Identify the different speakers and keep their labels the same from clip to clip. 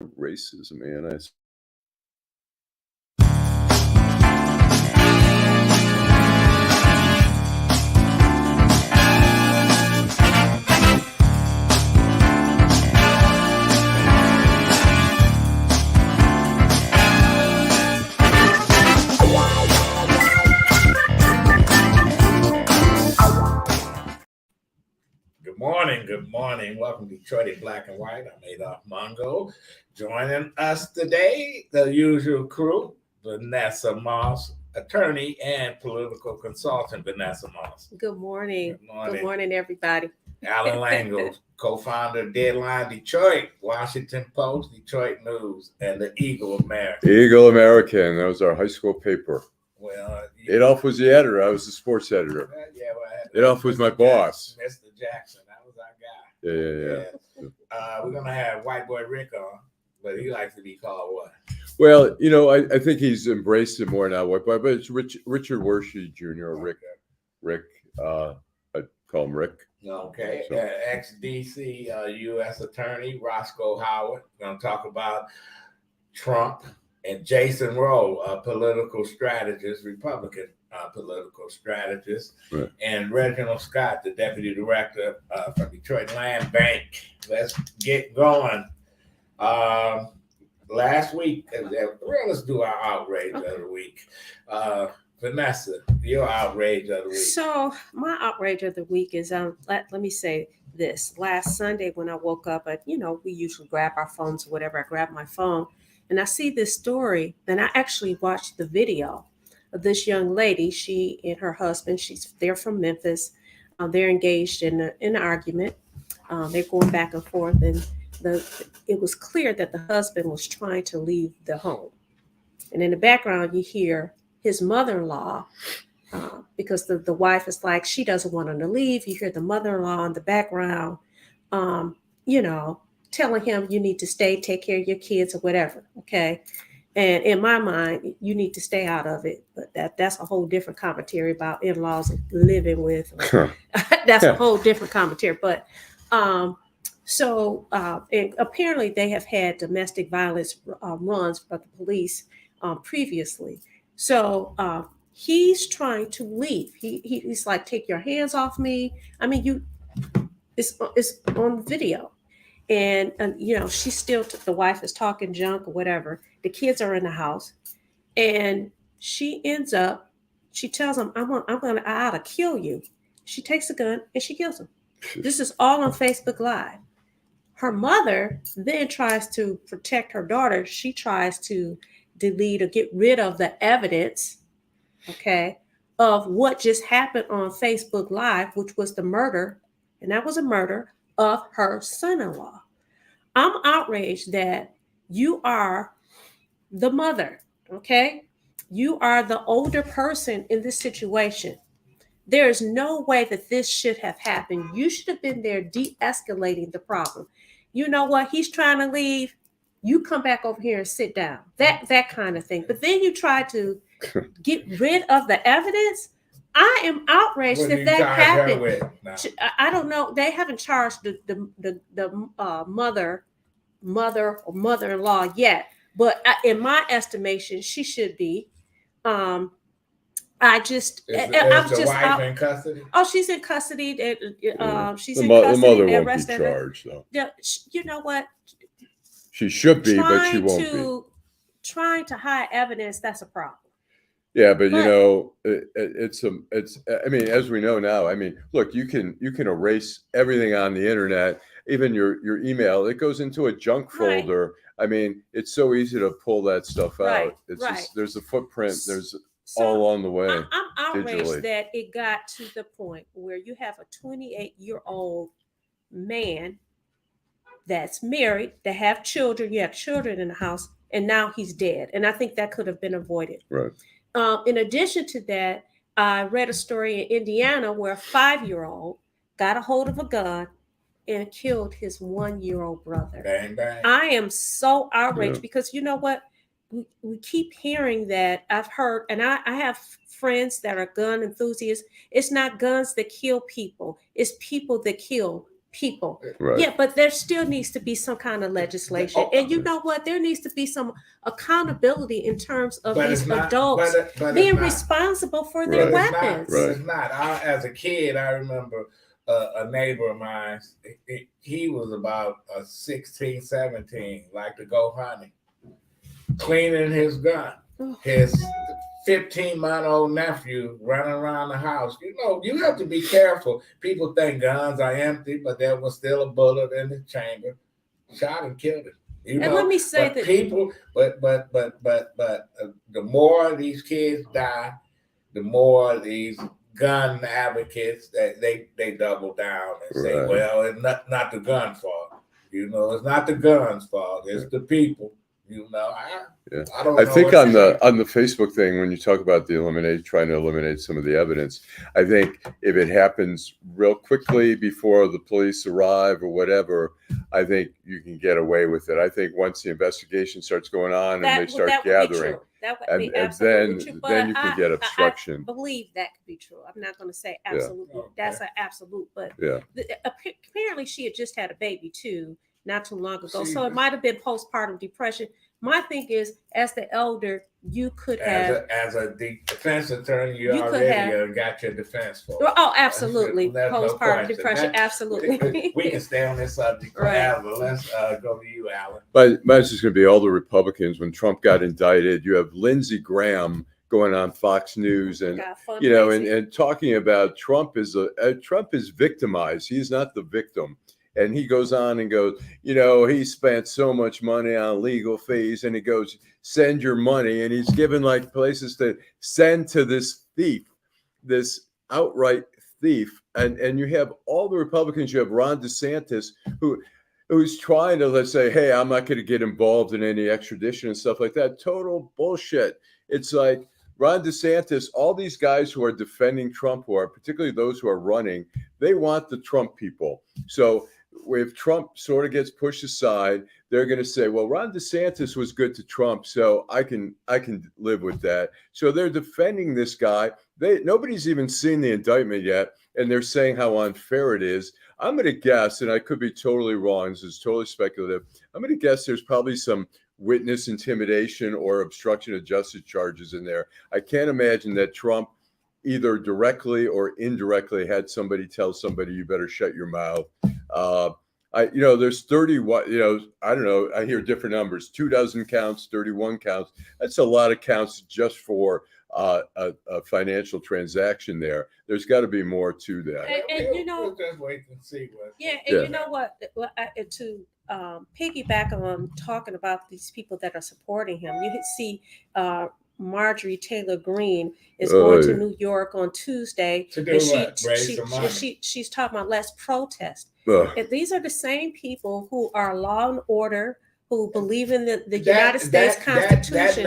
Speaker 1: racism, man.
Speaker 2: Good morning. Welcome to Detroit in Black and White. I'm Adolph Mongo. Joining us today, the usual crew, Vanessa Moss, attorney and political consultant, Vanessa Moss.
Speaker 3: Good morning. Good morning, everybody.
Speaker 2: Allan Lengel, co-founder of Deadline Detroit, Washington Post, Detroit News, and the Eagle American.
Speaker 1: Eagle American. That was our high school paper.
Speaker 2: Well,
Speaker 1: Adolph was the editor. I was the sports editor. Adolph was my boss.
Speaker 2: Mr. Jackson. That was our guy.
Speaker 1: Yeah.
Speaker 2: We're going to have white boy Rick on, but he likes to be called what?
Speaker 1: Well, I think he's embraced it more now, white boy, but it's Richard Wershe Jr. or Rick. I call him Rick.
Speaker 2: Okay. So. Ex-DC U.S. Attorney Roscoe Howard. We're going to talk about Trump and Jason Roe, political strategist, Republican political strategist, right. And Reginald Scott, the deputy director from Detroit Land Bank. Let's get going. Last week, let's do our outrage of the week. Vanessa, your outrage of the week.
Speaker 3: So my outrage of the week is, let me say this. Last Sunday when I woke up, we usually grab our phones or whatever. I grabbed my phone and I see this story, and I actually watched the video of this young lady. She and her husband, they're from Memphis. They're engaged in an argument. They're going back and forth, and it was clear that the husband was trying to leave the home. And in the background, you hear his mother-in-law, because the wife is like, she doesn't want him to leave. You hear the mother-in-law in the background, telling him, you need to stay, take care of your kids or whatever. Okay. And in my mind, you need to stay out of it. But that's a whole different commentary about in-laws living with. That's a whole different commentary. But and apparently they have had domestic violence runs by the police previously. So he's trying to leave. He's like, take your hands off me. I mean, it's on video. And she's still, the wife is talking junk or whatever. The kids are in the house, and she tells him, I ought to kill you. She takes a gun and she kills him. This is all on Facebook Live. Her mother then tries to protect her daughter. She tries to delete or get rid of the evidence, of what just happened on Facebook Live, which was the murder, and that was a murder of her son-in-law. I'm outraged that you are the mother, You are the older person in this situation. There is no way that this should have happened. You should have been there de-escalating the problem. You know what? He's trying to leave. You come back over here and sit down. That kind of thing. But then you try to get rid of the evidence. I am outraged that happened. No. I don't know. They haven't charged the mother or mother-in-law yet, but in my estimation, she should be.
Speaker 2: Is the wife in custody?
Speaker 3: Oh, she's in custody. She's
Speaker 1: in custody. The mother won't be charged, though.
Speaker 3: You know what?
Speaker 1: She should be, but she won't be.
Speaker 3: Trying to hide evidence, that's a problem.
Speaker 1: Yeah, but it's as we know now, look, you can erase everything on the internet, even your email. It goes into a junk folder. Right. It's so easy to pull that stuff out. It's just, there's a footprint. There's all along the way.
Speaker 3: I'm outraged that it got to the point where you have a 28-year-old man that's married, that have children. You have children in the house, and now he's dead. And I think that could have been avoided.
Speaker 1: Right.
Speaker 3: In addition to that, I read a story in Indiana where a 5-year-old got a hold of a gun and killed his 1-year-old brother.
Speaker 2: Bang, bang.
Speaker 3: I am so outraged because you know what? We keep hearing that. I've heard, and I have friends that are gun enthusiasts. It's not guns that kill people. It's people that kill people.
Speaker 1: Right.
Speaker 3: Yeah, but there still needs to be some kind of legislation. And you know what? There needs to be some accountability in terms of these adults being responsible for their weapons.
Speaker 2: But it's not. As a kid, I remember a neighbor of mine, he was about 16, 17, like to go hunting, cleaning his gun. His 15-month-old nephew running around the house. You know, you have to be careful. People think guns are empty, but there was still a bullet in the chamber. Shot and killed him. You know,
Speaker 3: let me say that
Speaker 2: people, but the more these kids die, the more these gun advocates that they double down and say, well, it's not the gun's fault. You know, it's not the gun's fault. It's the people. You know, I don't know.
Speaker 1: I think on the Facebook thing, when you talk about trying to eliminate some of the evidence, I think if it happens real quickly before the police arrive or whatever, I think you can get away with it. I think once the investigation starts going on and they start gathering, and then you can get obstruction.
Speaker 3: I believe that could be true. I'm not going to say absolutely.
Speaker 2: Okay.
Speaker 3: That's an absolute, but apparently she had just had a baby too, not too long ago. So it might have been postpartum depression. My thing is, as the elder, you could have...
Speaker 2: As a defense attorney, you already got your defense for it.
Speaker 3: Oh, absolutely. Postpartum depression, absolutely.
Speaker 2: We can stay on this subject forever. Let's go to you, Allan.
Speaker 1: But it's just going to be all the Republicans. When Trump got indicted, you have Lindsey Graham going on Fox News and and talking about Trump is victimized. He's not the victim. And he goes on and goes, you know, he spent so much money on legal fees, and he goes, send your money. And he's given like places to send to this thief, this outright thief. And you have all the Republicans. You have Ron DeSantis, who's trying to, let's say, hey, I'm not going to get involved in any extradition and stuff like that. Total bullshit. It's like Ron DeSantis, all these guys who are defending Trump, particularly those who are running, they want the Trump people. So if Trump sort of gets pushed aside, they're going to say, well, Ron DeSantis was good to Trump, so I can live with that. So they're defending this guy. Nobody's even seen the indictment yet, and they're saying how unfair it is. I'm going to guess, and I could be totally wrong, this is totally speculative, I'm going to guess there's probably some witness intimidation or obstruction of justice charges in there. I can't imagine that Trump either directly or indirectly had somebody tell somebody, you better shut your mouth. There's 30, I don't know, I hear different numbers, 24 counts, 31 counts. That's a lot of counts just for a financial transaction there. There's got to be more to that.
Speaker 3: And you know,
Speaker 2: we'll just wait and see what.
Speaker 3: You know what? To piggyback on talking about these people that are supporting him, you see Marjorie Taylor Greene is going to New York on Tuesday.
Speaker 2: To do what?
Speaker 3: She's talking about let's protest. And these are the same people who are law and order, who believe in the United States Constitution.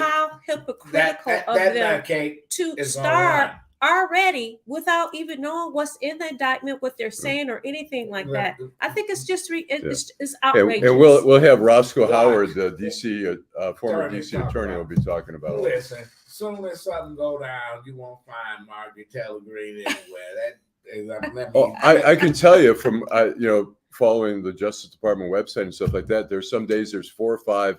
Speaker 3: How hypocritical of them to start already without even knowing what's in the indictment, what they're saying, or anything like that. I think it's just it's outrageous.
Speaker 1: And we'll have Roscoe Howard, the DC former DC attorney, will be talking about it.
Speaker 2: Listen, soon as something go down, you won't find Marjorie Taylor Greene anywhere.
Speaker 1: I can tell you from following the Justice Department website and stuff like that, there's some days there's 4 or 5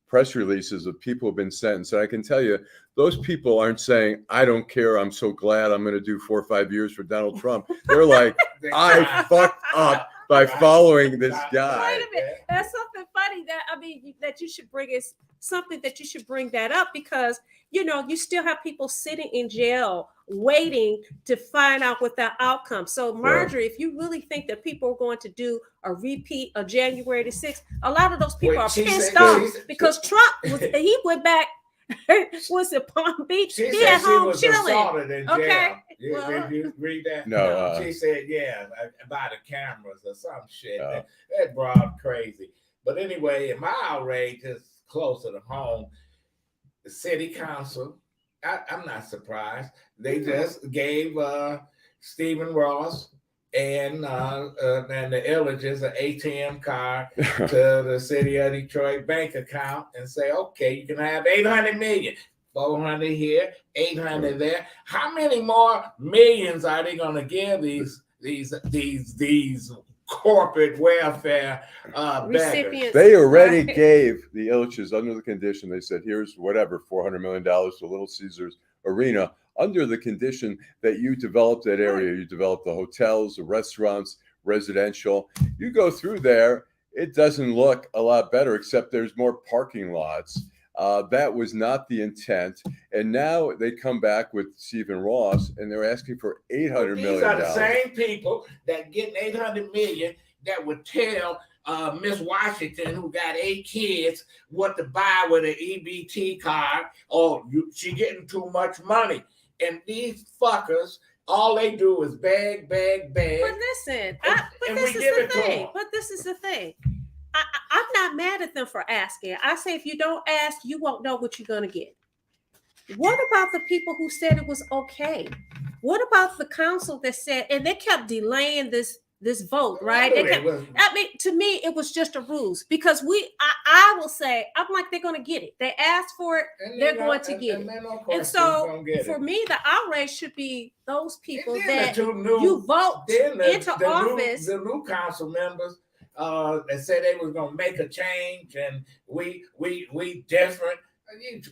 Speaker 1: press releases of people who've been sentenced. And I can tell you, those people aren't saying, I don't care, I'm so glad I'm going to do 4 or 5 years for Donald Trump. They're like, I fucked up by following this guy.
Speaker 3: Wait a minute. That's something funny that you should bring is something that you should bring that up, because you still have people sitting in jail waiting to find out what the outcome. So Marjorie, if you really think that people are going to do a repeat of January the 6th, a lot of those people are pissed off because Trump he went back. Was it Palm Beach?
Speaker 2: She
Speaker 3: he
Speaker 2: said
Speaker 3: at home
Speaker 2: was
Speaker 3: chilling.
Speaker 2: In
Speaker 3: okay.
Speaker 2: Jail. Did you read that?
Speaker 1: No.
Speaker 2: She said, by the cameras or some shit. That broad crazy. But anyway, my outrage is closer to home. The city council, I'm not surprised. They just gave Stephen Ross and the Illages an ATM card to the city of Detroit bank account and say, okay, you can have 800 million, 400 here, 800 there. How many more millions are they going to give these corporate welfare beggars.
Speaker 3: Recipients.
Speaker 1: They already
Speaker 3: Right.
Speaker 1: gave the Ilitches under the condition. They said, here's whatever, $400 million to Little Caesars Arena, under the condition that you develop that area. You develop the hotels, the restaurants, residential. You go through there, it doesn't look a lot better, except there's more parking lots. That was not the intent. And now they come back with Stephen Ross, and they're asking for $800 million.
Speaker 2: These are the same people that get $800 million that would tell Miss Washington, who got 8 kids, what to buy with an EBT card. Oh, she getting too much money. And these fuckers, all they do is beg.
Speaker 3: But listen, this is the thing. I'm not mad at them for asking. I say if you don't ask, you won't know what you're going to get. What about the people who said it was okay? What about the council that said, and they kept delaying this vote, right? To me, it was just a ruse, because I will say, I'm like, they're going to get it. They asked for it, they're going to get it. And so for me, the outrage should be those people that you vote into office.
Speaker 2: The new council members that said they was going to make a change, and we different.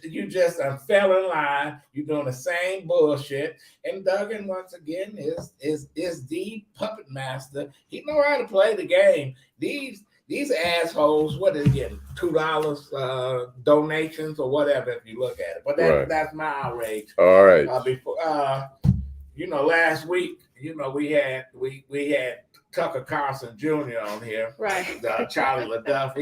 Speaker 2: You just fell in line. You're doing the same bullshit. And Duggan, once again, is the puppet master. He know how to play the game. These assholes, what is it getting? $2 donations or whatever, if you look at it. But that's my outrage.
Speaker 1: All right.
Speaker 2: Before last week, we had Tucker Carlson Jr. on here,
Speaker 3: right?
Speaker 2: Charlie LeDuff.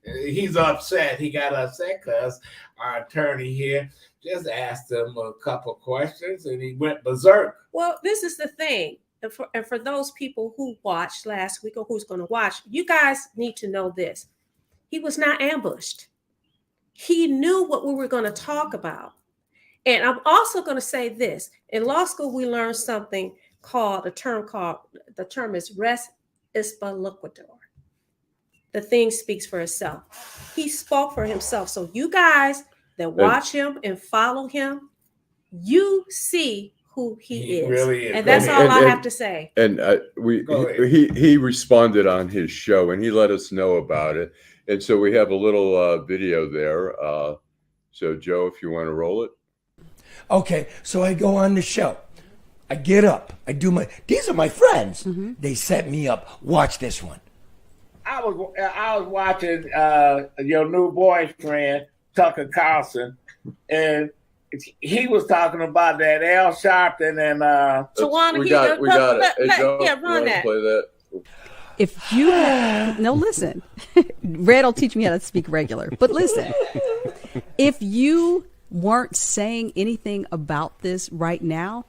Speaker 2: He's upset. He got upset because our attorney here just asked him a couple questions, and he went berserk.
Speaker 3: Well, this is the thing, and for those people who watched last week or who's going to watch, you guys need to know this: he was not ambushed. He knew what we were going to talk about, and I'm also going to say this: in law school, we learned something called the term is res ispa loquitur. The thing speaks for itself. He spoke for himself. So you guys that watch him and follow him, you see who he is.
Speaker 2: Really is.
Speaker 3: And that's all I have to say.
Speaker 1: And he responded on his show, and he let us know about it. And so we have a little video there. So Joe, if you want to roll it.
Speaker 4: Okay, so I go on the show. I get up. These are my friends. Mm-hmm. They set me up. Watch this one.
Speaker 2: I was watching your new boyfriend, Tucker Carlson, and he was talking about that Al Sharpton and
Speaker 3: Tawana.
Speaker 1: We got it. Hey, Joe,
Speaker 3: run that.
Speaker 1: Play that.
Speaker 5: If you listen. Red will teach me how to speak regular. But listen, if you weren't saying anything about this right now,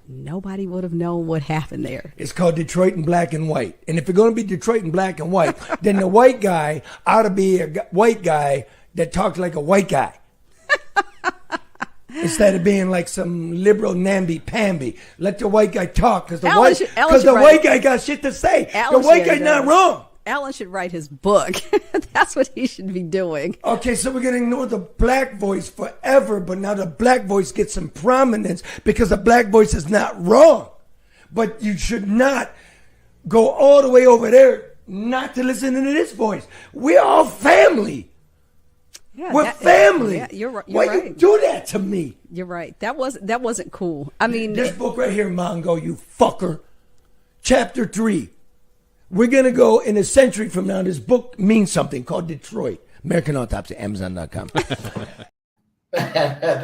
Speaker 5: nobody would have known what happened there.
Speaker 4: It's called Detroit in black and white. And if you're going to be Detroit in black and white, then the white guy ought to be a white guy that talks like a white guy. Instead of being like some liberal namby-pamby. Let the white guy talk, because the white guy got shit to say. The white guy's not wrong.
Speaker 5: Allan should write his book. That's what he should be doing.
Speaker 4: Okay, so we're going to ignore the black voice forever, but now the black voice gets some prominence because the black voice is not wrong. But you should not go all the way over there not to listen to this voice. We're all family.
Speaker 5: Yeah,
Speaker 4: we're family.
Speaker 5: Yeah, you're right.
Speaker 4: Why you do that to me?
Speaker 5: You're right. That wasn't cool. I mean,
Speaker 4: this book right here, Mongo, you fucker. Chapter 3. We're going to go in a century from now. This book means something called Detroit. American Autopsy, Amazon.com.
Speaker 2: This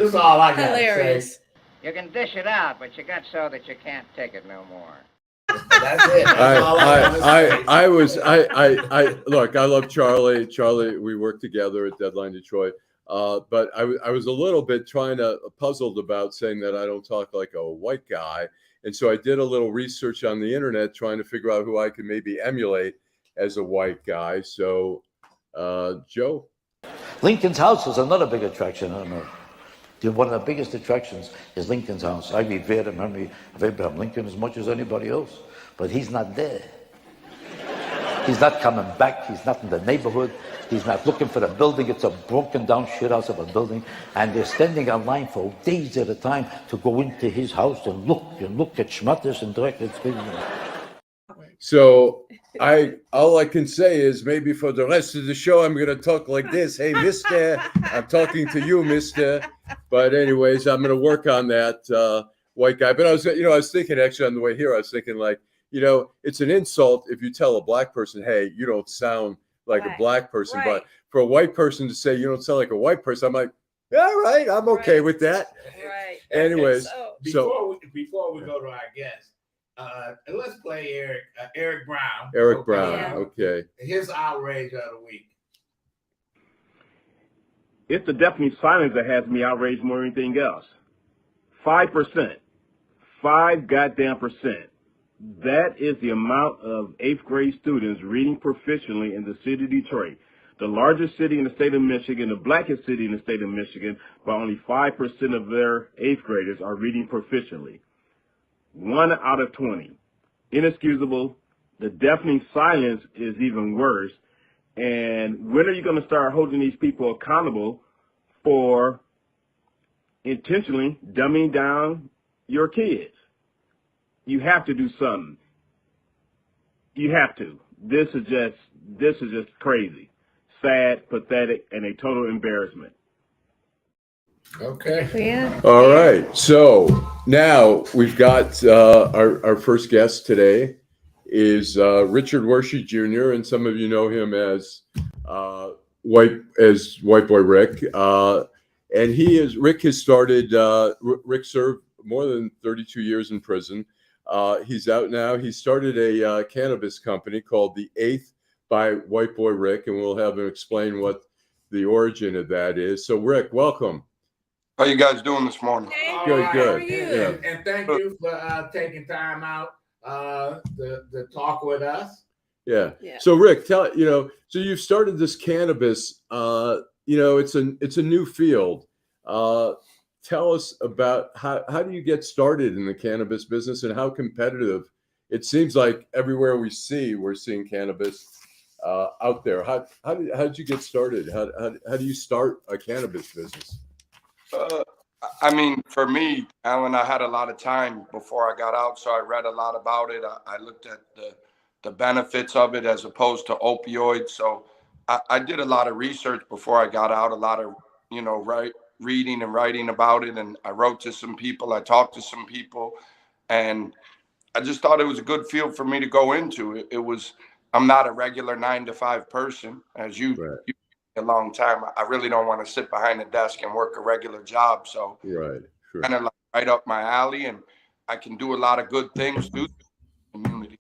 Speaker 2: is all I got
Speaker 3: Hilarious.
Speaker 2: to say.
Speaker 6: You can dish it out, but you got so that you can't take it no more.
Speaker 2: That's it. That's all I
Speaker 1: look, I love Charlie. Charlie, we worked together at Deadline Detroit. But I was a little bit puzzled about saying that I don't talk like a white guy. And so I did a little research on the internet trying to figure out who I could maybe emulate as a white guy. So, Joe?
Speaker 7: Lincoln's house is another big attraction. I don't know. One of the biggest attractions is Lincoln's house. I revere the memory of Abraham Lincoln as much as anybody else. But he's not there. He's not coming back. He's not in the neighborhood. He's not looking for the building. It's a broken down shithouse of a building. And they're standing in line for days at a time to go into his house and look at schmutters and direct.
Speaker 1: So all I can say is maybe for the rest of the show I'm gonna talk like this. Hey, mister, I'm talking to you, mister. But anyways, I'm gonna work on that white guy. But I was thinking actually on the way here, I was thinking like, it's an insult if you tell a black person, hey, you don't sound like a black person.
Speaker 3: Right.
Speaker 1: But for a white person to say you don't sound like a white person, I'm like, all right, I'm okay with that.
Speaker 3: Right.
Speaker 1: Anyways,
Speaker 2: Before we go to our guest, let's play Eric Brown.
Speaker 1: Eric Brown,
Speaker 3: Yeah.
Speaker 1: okay.
Speaker 2: His outrage of the week.
Speaker 8: It's the deafening silence that has me outraged more than anything else. 5%. 5 goddamn percent. That is the amount of 8th grade students reading proficiently in the city of Detroit, the largest city in the state of Michigan, the blackest city in the state of Michigan, but only 5% of their 8th graders are reading proficiently. 1 out of 20. Inexcusable. The deafening silence is even worse. And when are you going to start holding these people accountable for intentionally dumbing down your kids? You have to do something. You have to. This is just crazy, sad, pathetic, and a total embarrassment.
Speaker 2: Okay.
Speaker 3: Yeah.
Speaker 1: All right. So now we've got our first guest today is Richard Wershe Jr. and some of you know him as White Boy Rick. And Rick has started. Rick served more than 32 years in prison. He's out now. He started a cannabis company called The Eighth by White Boy Rick, and we'll have him explain what the origin of that is. So, Rick, welcome.
Speaker 9: How you guys doing this morning?
Speaker 1: Good.
Speaker 3: How are you?
Speaker 1: Yeah.
Speaker 2: And thank you for taking time out to talk with us.
Speaker 1: Yeah.
Speaker 3: Yeah.
Speaker 1: So, Rick, so you've started this cannabis. It's a new field. Tell us about how do you get started in the cannabis business and how competitive it seems like everywhere we're seeing cannabis out there. How did you get started? How do you start a cannabis business?
Speaker 9: For me, Alan, I had a lot of time before I got out, so I read a lot about it. I looked at the benefits of it as opposed to opioids. So I did a lot of research before I got out, a lot of, reading and writing about it. And I wrote to some people, I talked to some people, and I just thought it was a good field for me to go into. I'm not a regular 9-to-5 person, as you a long time. I really don't want to sit behind a desk and work a regular job. So kind of like right up my alley, and I can do a lot of good things through the community.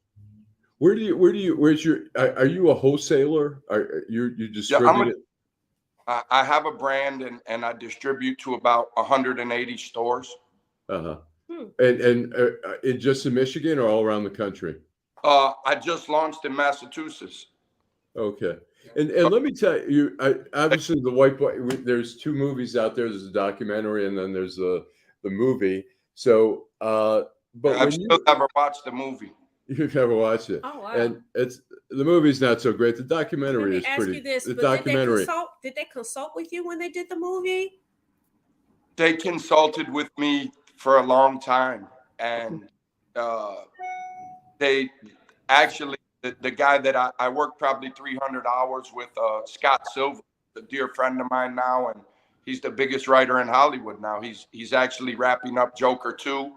Speaker 1: Are you a wholesaler? Are you distribute it?
Speaker 9: I have a brand and I distribute to about 180 stores.
Speaker 1: Uh-huh. And just in Michigan or all around the country?
Speaker 9: I just launched in Massachusetts.
Speaker 1: Okay. And let me tell you, obviously the White Boy, there's 2 movies out there. There's a documentary and then there's the movie. So, but
Speaker 9: I've still never watched the movie.
Speaker 1: You've never watched it.
Speaker 3: Oh, wow.
Speaker 1: And the movie's not so great. The documentary is pretty. The documentary.
Speaker 3: Did they consult with you when they did the movie?
Speaker 9: They consulted with me for a long time, and they actually the guy that I worked probably 300 hours with, Scott Silver, a dear friend of mine now, and he's the biggest writer in Hollywood now. He's actually wrapping up Joker 2,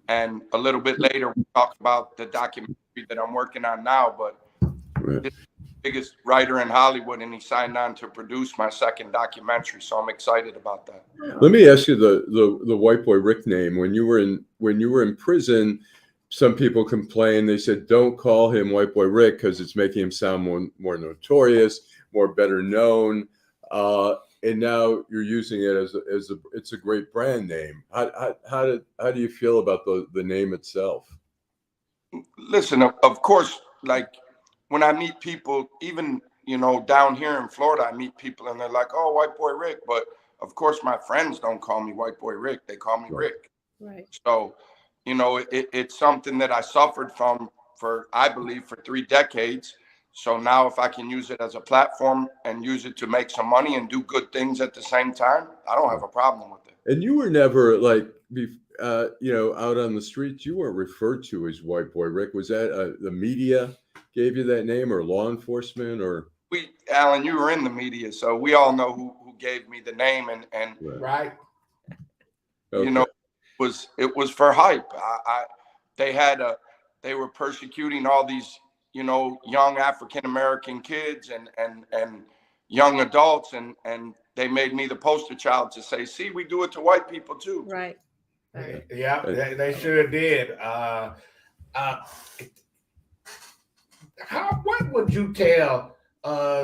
Speaker 9: and a little bit later we talk about the documentary that I'm working on now. But he's the biggest writer in Hollywood, and he signed on to produce my second documentary, so I'm excited about that.
Speaker 1: Let me ask you the White Boy Rick name. When you were in prison, some people complained. They said, don't call him White Boy Rick because it's making him sound more notorious, more better known. And now you're using it as it's a great brand name. How do you feel about the name itself?
Speaker 9: Listen, of course, like when I meet people, even down here in Florida, I meet people and they're like, "Oh, White Boy Rick," but of course my friends don't call me White Boy Rick. They call me Rick.
Speaker 3: Right.
Speaker 9: So, it's something that I suffered from I believe for 3 decades. So now if I can use it as a platform and use it to make some money and do good things at the same time, I don't have a problem with it.
Speaker 1: And you were never like out on the streets, you weren't referred to as white boy, Rick. Was that the media gave you that name, or law enforcement, or?
Speaker 9: Allan, you were in the media, so we all know who gave me the name, and
Speaker 2: right.
Speaker 1: Okay.
Speaker 9: You know, it was for hype. They were persecuting all these, young African American kids and young adults, and they made me the poster child to say, see, we do it to white people too.
Speaker 3: Right.
Speaker 2: Yeah, they sure did. What would you tell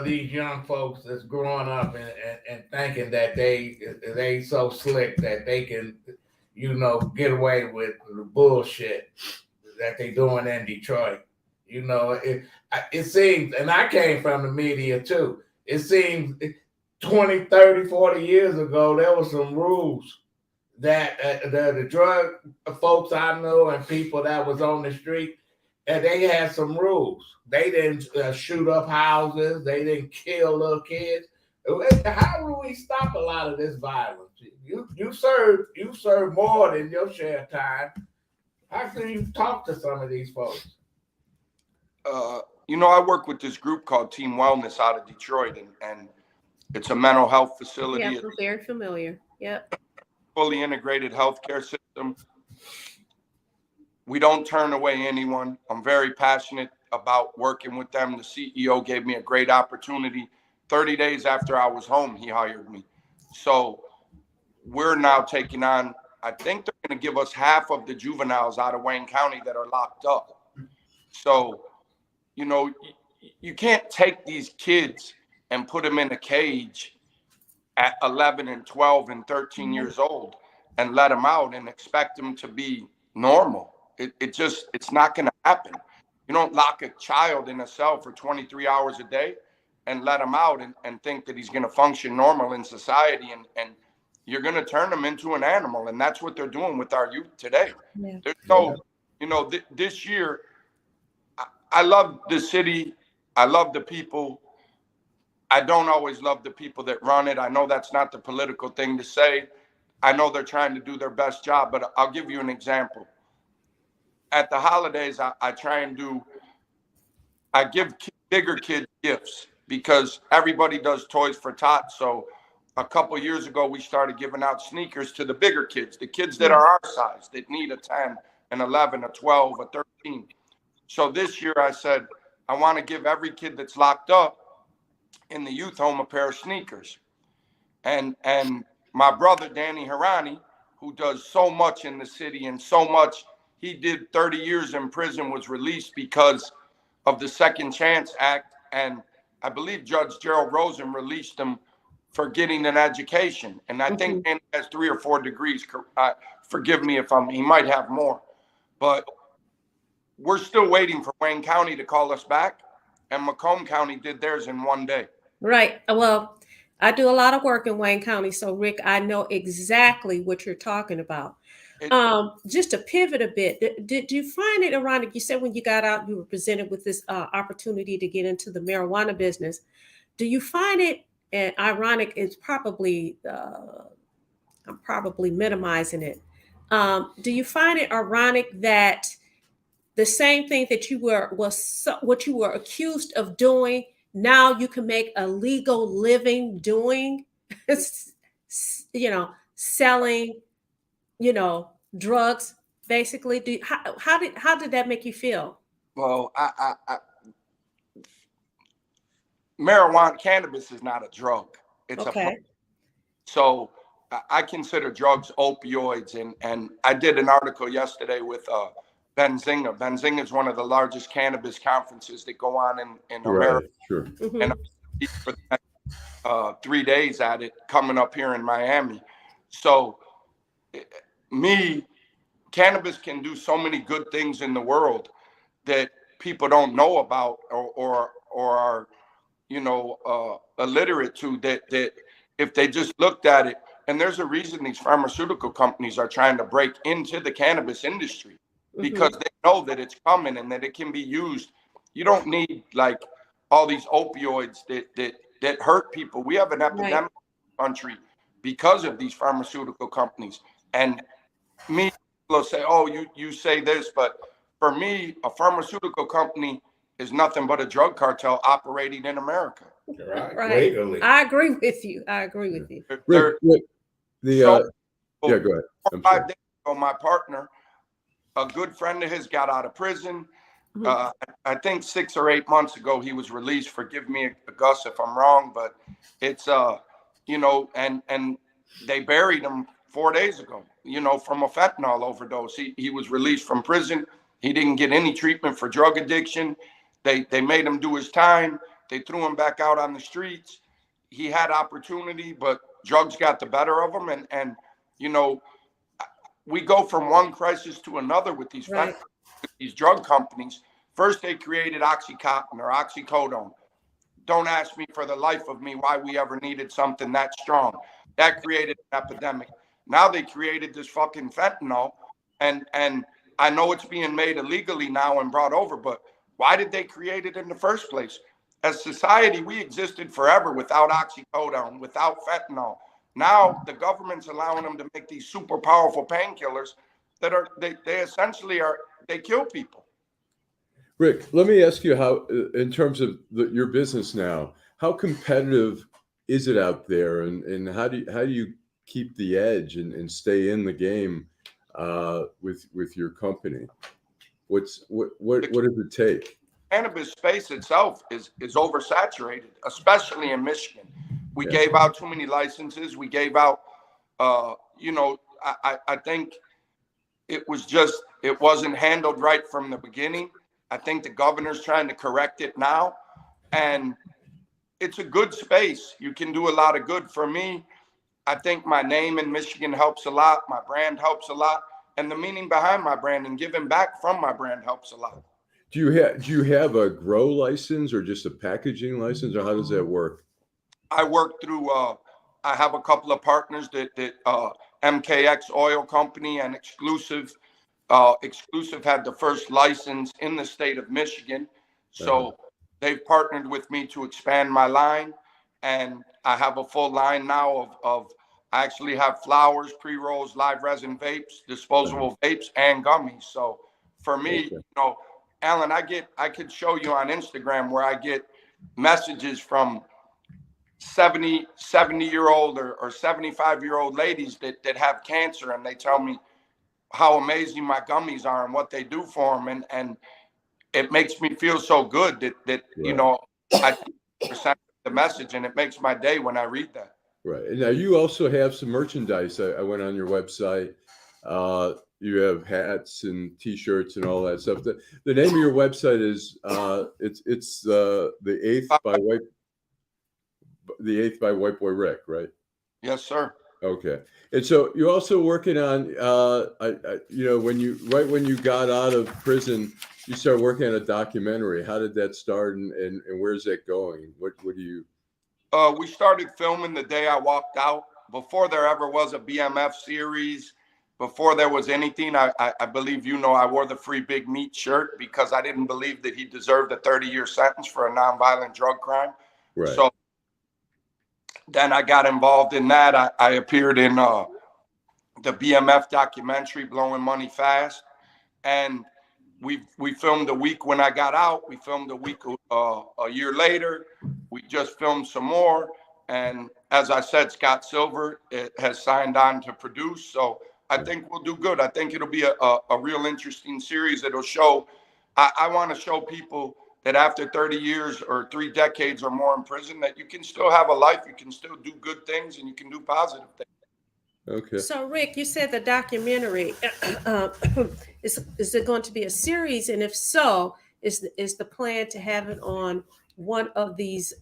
Speaker 2: these young folks that's growing up and thinking that they so slick that they can, get away with the bullshit that they doing in Detroit? It seems, and I came from the media too, it seems 20, 30, 40 years ago, there were some rules that the drug folks I know and people that was on the street, and they had some rules. They didn't shoot up houses. They didn't kill little kids. How do we stop a lot of this violence? You serve more than your share of time. How can you talk to some of these folks?
Speaker 9: I work with this group called Team Wellness out of Detroit, and it's a mental health facility.
Speaker 3: Yeah, I'm very familiar. Yep.
Speaker 9: Fully integrated healthcare system. We don't turn away anyone. I'm very passionate about working with them. The CEO gave me a great opportunity. 30 days after I was home, he hired me. So we're now taking on, I think they're going to give us half of the juveniles out of Wayne County that are locked up. So, you can't take these kids and put them in a cage at 11 and 12 and 13 years old and let them out and expect them to be normal. It's not going to happen. You don't lock a child in a cell for 23 hours a day and let him out and think that he's going to function normal in society, and you're going to turn them into an animal. And that's what they're doing with our youth today. Yeah. There's no, this year, I love the city. I love the people. I don't always love the people that run it. I know that's not the political thing to say. I know they're trying to do their best job, but I'll give you an example. At the holidays, I give bigger kids gifts because everybody does toys for tots. So a couple of years ago, we started giving out sneakers to the bigger kids, the kids that are our size, that need a 10, an 11, a 12, a 13. So this year I said, I want to give every kid that's locked up in the youth home a pair of sneakers. And my brother, Danny Hirani, who does so much in the city and so much, he did 30 years in prison, was released because of the Second Chance Act. And I believe Judge Gerald Rosen released him for getting an education. And I think Danny has 3 or 4 degrees. Forgive me if he might have more. But we're still waiting for Wayne County to call us back. And Macomb County did theirs in 1 day.
Speaker 3: Right. Well, I do a lot of work in Wayne County. So, Rick, I know exactly what you're talking about. Just to pivot a bit, did you find it ironic? You said when you got out, you were presented with this opportunity to get into the marijuana business. Do you find it ironic? It's probably, I'm probably minimizing it. Do you find it ironic that the same thing that you what you were accused of doing, now you can make a legal living doing, selling, drugs, basically? How did that make you feel?
Speaker 9: Well, marijuana, cannabis is not a drug. It's so I consider drugs opioids, and I did an article yesterday with Benzinga. Benzinga is one of the largest cannabis conferences that go on in America.
Speaker 1: Sure.
Speaker 9: And for the next 3 days at it, coming up here in Miami. So cannabis can do so many good things in the world that people don't know about or are, illiterate to, that if they just looked at it. And there's a reason these pharmaceutical companies are trying to break into the cannabis industry, because they know that it's coming and that it can be used. You don't need like all these opioids that hurt people. We have an epidemic in the country because of these pharmaceutical companies. And me will say, oh, you say this, but for me, a pharmaceutical company is nothing but a drug cartel operating in America.
Speaker 3: Right.
Speaker 2: Legally.
Speaker 3: I agree with you.
Speaker 1: Rick,
Speaker 9: So,
Speaker 1: yeah, go ahead. I'm
Speaker 9: 5
Speaker 1: sorry.
Speaker 9: days ago, my partner, a good friend of his, got out of prison. I think 6 or 8 months ago he was released. Forgive me, Gus, if I'm wrong, but it's and they buried him 4 days ago, from a fentanyl overdose. He was released from prison. He didn't get any treatment for drug addiction. They made him do his time. They threw him back out on the streets. He had opportunity, but drugs got the better of him. And we go from one crisis to another with these these drug companies. First, they created Oxycontin or oxycodone. Don't ask me for the life of me why we ever needed something that strong. That created an epidemic. Now they created this fucking fentanyl, and I know it's being made illegally now and brought over, but why did they create it in the first place? As society, we existed forever without oxycodone, without fentanyl. Now the government's allowing them to make these super powerful painkillers that they essentially they kill people.
Speaker 1: Rick, let me ask you how, in terms of your business now, how competitive is it out there, and how do you keep the edge and stay in the game with your company? What does it take?
Speaker 9: Cannabis space itself is oversaturated, especially in Michigan. We gave out too many licenses. We gave out, I think it wasn't handled right from the beginning. I think the governor's trying to correct it now, and it's a good space. You can do a lot of good. For me, I think my name in Michigan helps a lot. My brand helps a lot, and the meaning behind my brand and giving back from my brand helps a lot.
Speaker 1: Do you have a grow license or just a packaging license, or how does that work?
Speaker 9: I work through. I have a couple of partners that MKX Oil Company and Exclusive. Exclusive had the first license in the state of Michigan, so they've partnered with me to expand my line, and I have a full line now of I actually have flowers, pre-rolls, live resin vapes, disposable vapes, and gummies. So for me, Allan, I could show you on Instagram where I get messages from 70-year-old or 75-year-old ladies that have cancer, and they tell me how amazing my gummies are and what they do for them, and it makes me feel so good that I present the message, and it makes my day when I read that.
Speaker 1: Right. And now you also have some merchandise. I went on your website. You have hats and T-shirts and all that stuff. The name of your website is it's the Eighth by White Boy Rick, right?
Speaker 9: Yes, sir.
Speaker 1: Okay. And so you're also working on when you got out of prison, you started working on a documentary. How did that start, and where's that going? What do you?
Speaker 9: We started filming the day I walked out. Before there ever was a BMF series, before there was anything, I believe I wore the Free Big Meat shirt because I didn't believe that he deserved a 30-year sentence for a nonviolent drug crime.
Speaker 1: Right.
Speaker 9: So then I got involved in that. I appeared in the BMF documentary, Blowing Money Fast. And we filmed a week when I got out. We filmed a week a year later. We just filmed some more. And as I said, Scott Silver has signed on to produce. So I think we'll do good. I think it'll be a real interesting series. It'll show, I want to show people that after 30 years or 3 decades or more in prison, that you can still have a life, you can still do good things, and you can do positive things.
Speaker 1: Okay.
Speaker 3: So, Rick, you said the documentary, is it going to be a series? And if so, is the plan to have it on one of these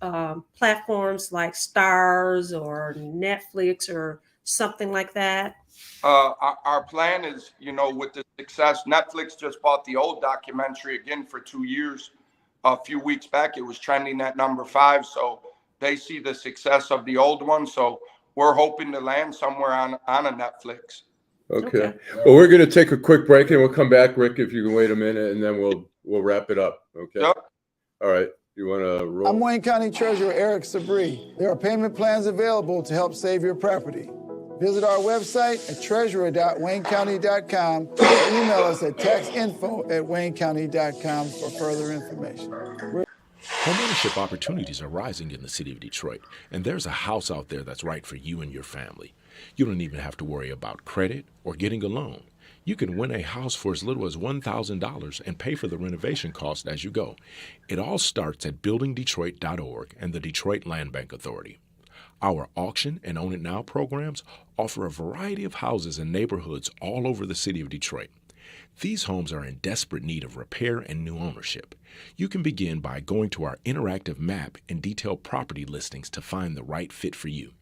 Speaker 3: platforms like Stars or Netflix or something like that?
Speaker 9: Our plan is, with the success, Netflix just bought the old documentary again for 2 years. A few weeks back, it was trending at number 5. So they see the success of the old one. So we're hoping to land somewhere on a Netflix.
Speaker 1: Okay. Well, we're going to take a quick break and we'll come back, Rick, if you can wait a minute, and then we'll wrap it up. Okay.
Speaker 9: Yep.
Speaker 1: All right. You want to roll?
Speaker 10: I'm Wayne County Treasurer Eric Sabri. There are payment plans available to help save your property. Visit our website at treasurer.waynecounty.com or email us at taxinfo@waynecounty.com for further information.
Speaker 11: Homeownership opportunities are rising in the city of Detroit, and there's a house out there that's right for you and your family. You don't even have to worry about credit or getting a loan. You can win a house for as little as $1,000 and pay for the renovation cost as you go. It all starts at buildingdetroit.org and the Detroit Land Bank Authority. Our auction and Own It Now programs offer a variety of houses in neighborhoods all over the city of Detroit. These homes are in desperate need of repair and new ownership. You can begin by going to our interactive map and detailed property listings to find the right fit for you.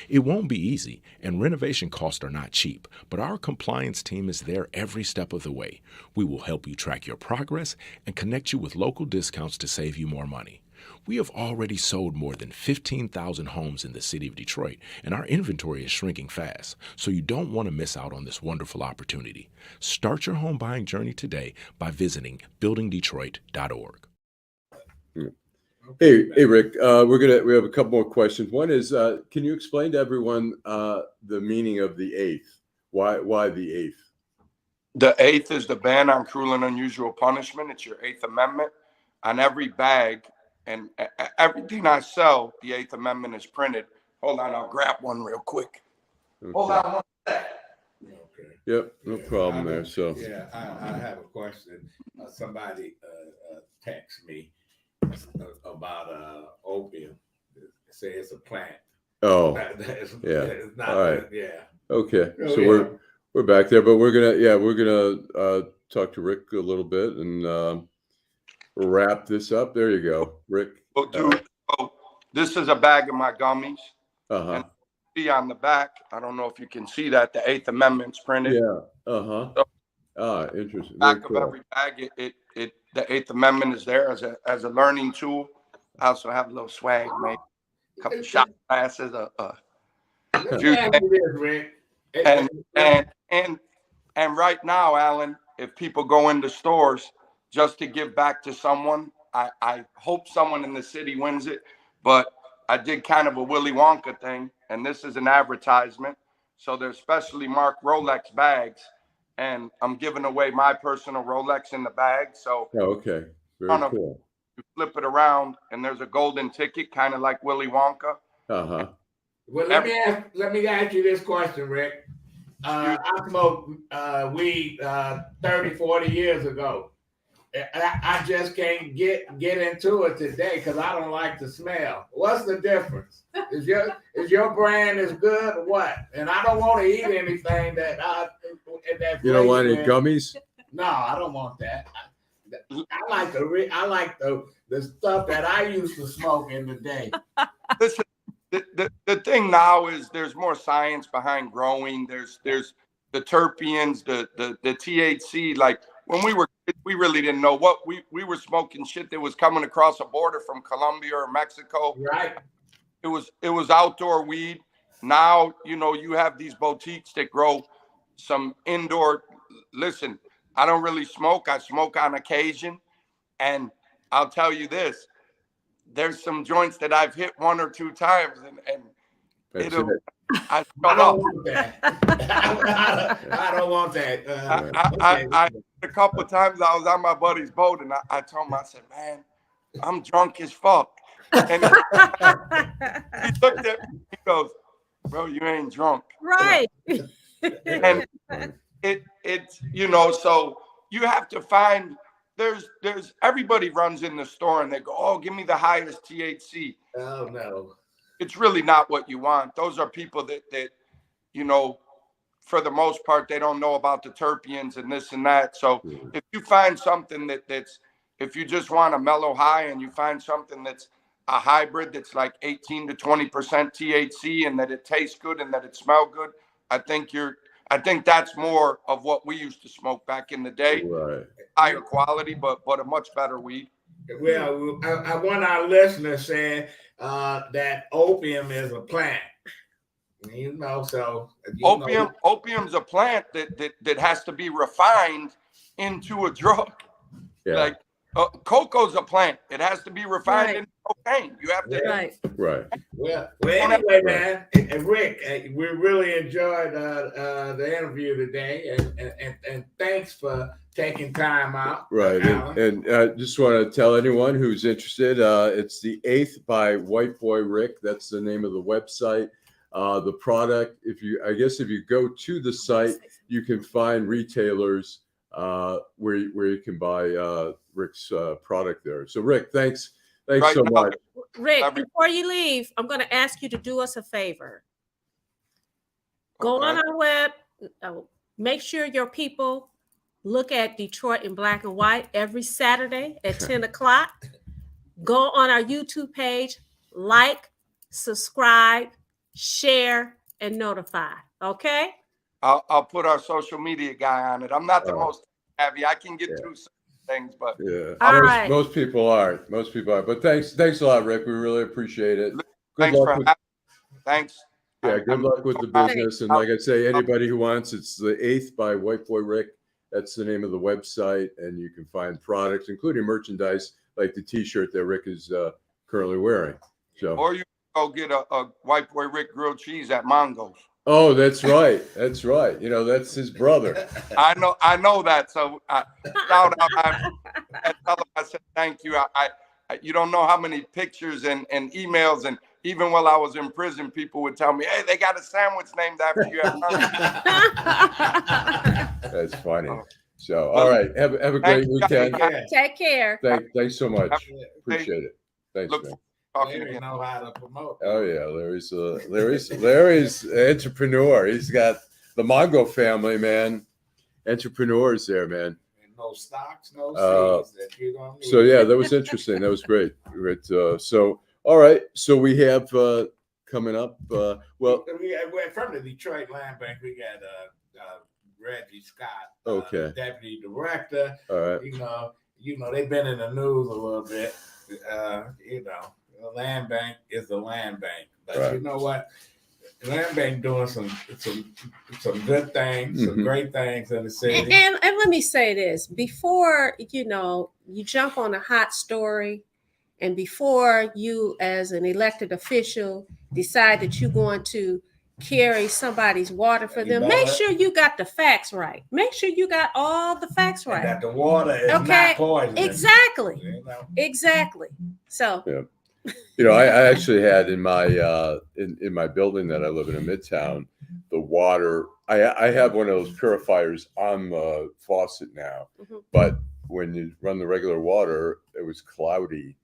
Speaker 11: It won't be easy, and renovation costs are not cheap, but our compliance team is there every step of the way. We will help you track your progress and connect you with local discounts to save you more money. We have already sold more than 15,000 homes in the city of Detroit, and our inventory is shrinking fast, so you don't want to miss out on this wonderful opportunity. Start your home buying journey today by visiting buildingdetroit.org.
Speaker 1: Hey, Rick. We have a couple more questions. One is, can you explain to everyone the meaning of the eighth? Why the eighth?
Speaker 9: The eighth is the ban on cruel and unusual punishment. It's your Eighth Amendment. On every bag and everything I sell, the Eighth Amendment is printed. Hold on, I'll grab one real quick.
Speaker 1: Okay.
Speaker 9: Hold on one sec.
Speaker 2: Okay.
Speaker 1: Yep, no problem there. So
Speaker 2: Yeah, I have a question. Somebody text me about opium. Say it's a plant.
Speaker 1: Oh,
Speaker 2: It's
Speaker 1: yeah.
Speaker 2: not,
Speaker 1: All right.
Speaker 2: Yeah.
Speaker 1: Okay,
Speaker 2: Oh,
Speaker 1: so
Speaker 2: yeah.
Speaker 1: we're back there, but we're gonna talk to Rick a little bit and wrap this up. There you go, Rick.
Speaker 9: Well, dude, this is a bag of my gummies.
Speaker 1: Uh-huh.
Speaker 9: And see on the back, I don't know if you can see that, the Eighth Amendment's printed.
Speaker 1: Yeah. Uh-huh.
Speaker 9: So,
Speaker 1: interesting.
Speaker 9: back
Speaker 1: Very
Speaker 9: of
Speaker 1: cool.
Speaker 9: every bag, the Eighth Amendment is there as a learning tool. I also have a little swag, man. A couple of shot glasses,
Speaker 2: Let
Speaker 9: few
Speaker 2: me ask you this, Rick.
Speaker 9: and right now, Allan, if people go into stores just to give back to someone, I hope someone in the city wins it, but I did kind of a Willy Wonka thing, and this is an advertisement. So there's specially marked Rolex bags, and I'm giving away my personal Rolex in the bag. So
Speaker 1: okay. Very cool.
Speaker 9: You flip it around, and there's a golden ticket, kind of like Willy Wonka.
Speaker 1: Uh-huh.
Speaker 2: Well, let me ask you this question, Rick. I smoked weed 30, 40 years ago. I just can't get into it today because I don't like the smell. What's the difference? Is your brand as good or what? And I don't want to eat anything that
Speaker 1: You don't want any gummies?
Speaker 2: No, I don't want that. I like the stuff that I used to smoke in the day.
Speaker 9: Listen, the thing now is there's more science behind growing. There's the terpenes, the THC. Like when we were kids, we really didn't know what we were smoking shit that was coming across a border from Colombia or Mexico.
Speaker 2: Right.
Speaker 9: It was outdoor weed. Now, you have these boutiques that grow some indoor. Listen, I don't really smoke. I smoke on occasion. And I'll tell you this, there's some joints that I've hit one or two times and I don't want that.
Speaker 2: I don't want that.
Speaker 9: A couple of times I was on my buddy's boat and I told him, I said, man, I'm drunk as fuck. And he looked at me, he goes, bro, you ain't drunk.
Speaker 3: Right.
Speaker 9: And it's so you have to find, there's everybody runs in the store and they go, oh, give me the highest THC.
Speaker 2: Oh no.
Speaker 9: It's really not what you want. Those are people that for the most part, they don't know about the terpenes and this and that. So if you find something that's, if you just want a mellow high and you find something that's a hybrid that's like 18 to 20% THC and that it tastes good and that it smells good, I think that's more of what we used to smoke back in the day.
Speaker 1: Right.
Speaker 9: Higher quality, but a much better weed.
Speaker 2: Well, I want our listeners saying that opium is a plant. So
Speaker 9: opium's a plant that has to be refined into a drug.
Speaker 1: Yeah.
Speaker 9: Like Cocoa's a plant. It has to be refined
Speaker 3: Right.
Speaker 9: into cocaine. You have to.
Speaker 3: Right.
Speaker 1: Right.
Speaker 2: Well, anyway, man, and Rick, we really enjoyed the interview today, and thanks for taking time out.
Speaker 1: Right. And just want to tell anyone who's interested, it's The Eighth by White Boy Rick. That's the name of the website. The product, if you go to the site, you can find retailers where you can buy Rick's product there. So Rick, thanks so much.
Speaker 3: Rick, before you leave, I'm going to ask you to do us a favor. Go on our web. Make sure your people look at Detroit in Black and White every Saturday at 10 o'clock. Go on our YouTube page, like, subscribe, share, and notify. Okay?
Speaker 9: I'll put our social media guy on it. I'm not the most savvy. I can get through some things, but
Speaker 1: most people aren't. But thanks a lot, Rick. We really appreciate it.
Speaker 9: Thanks.
Speaker 1: Yeah, good luck with the business. And like I say, anybody who wants, it's The Eighth by White Boy Rick. That's the name of the website, and you can find products, including merchandise like the T-shirt that Rick is currently wearing. So,
Speaker 9: or you go get a White Boy Rick grilled cheese at Mongo's.
Speaker 1: Oh, that's right. That's right. You know, that's his brother.
Speaker 9: I know that. So I said thank you. You don't know how many pictures and emails, and even while I was in prison, people would tell me, "Hey, they got a sandwich named after you."
Speaker 1: That's funny. So, all right, have a great weekend.
Speaker 3: Take care.
Speaker 1: Thanks so much. Appreciate it. Thanks, man.
Speaker 2: Larry know how to promote.
Speaker 1: Oh yeah, Larry's an entrepreneur. He's got the Mongo family, man. Entrepreneurs there, man.
Speaker 2: And no stocks, no seeds that you don't need.
Speaker 1: So yeah, that was interesting. That was great. So all right, so we have coming up. Well,
Speaker 2: we're from the Detroit Land Bank. We got Reggie Scott, deputy director.
Speaker 1: All right.
Speaker 2: You know they've been in the news a little bit. The land bank is the land bank, but you know what? The land bank doing some good things, some great things in the city.
Speaker 3: And let me say this: before you jump on a hot story, and before you, as an elected official, decide that you're going to carry somebody's water for them, make sure you got the facts right. Make sure you got all the facts right.
Speaker 2: And that the water is not poison.
Speaker 3: Exactly. Exactly. So.
Speaker 1: Yeah. I actually had in my in my building that I live in Midtown, the water. I have one of those purifiers on the faucet now, but when you run the regular water, it was cloudy,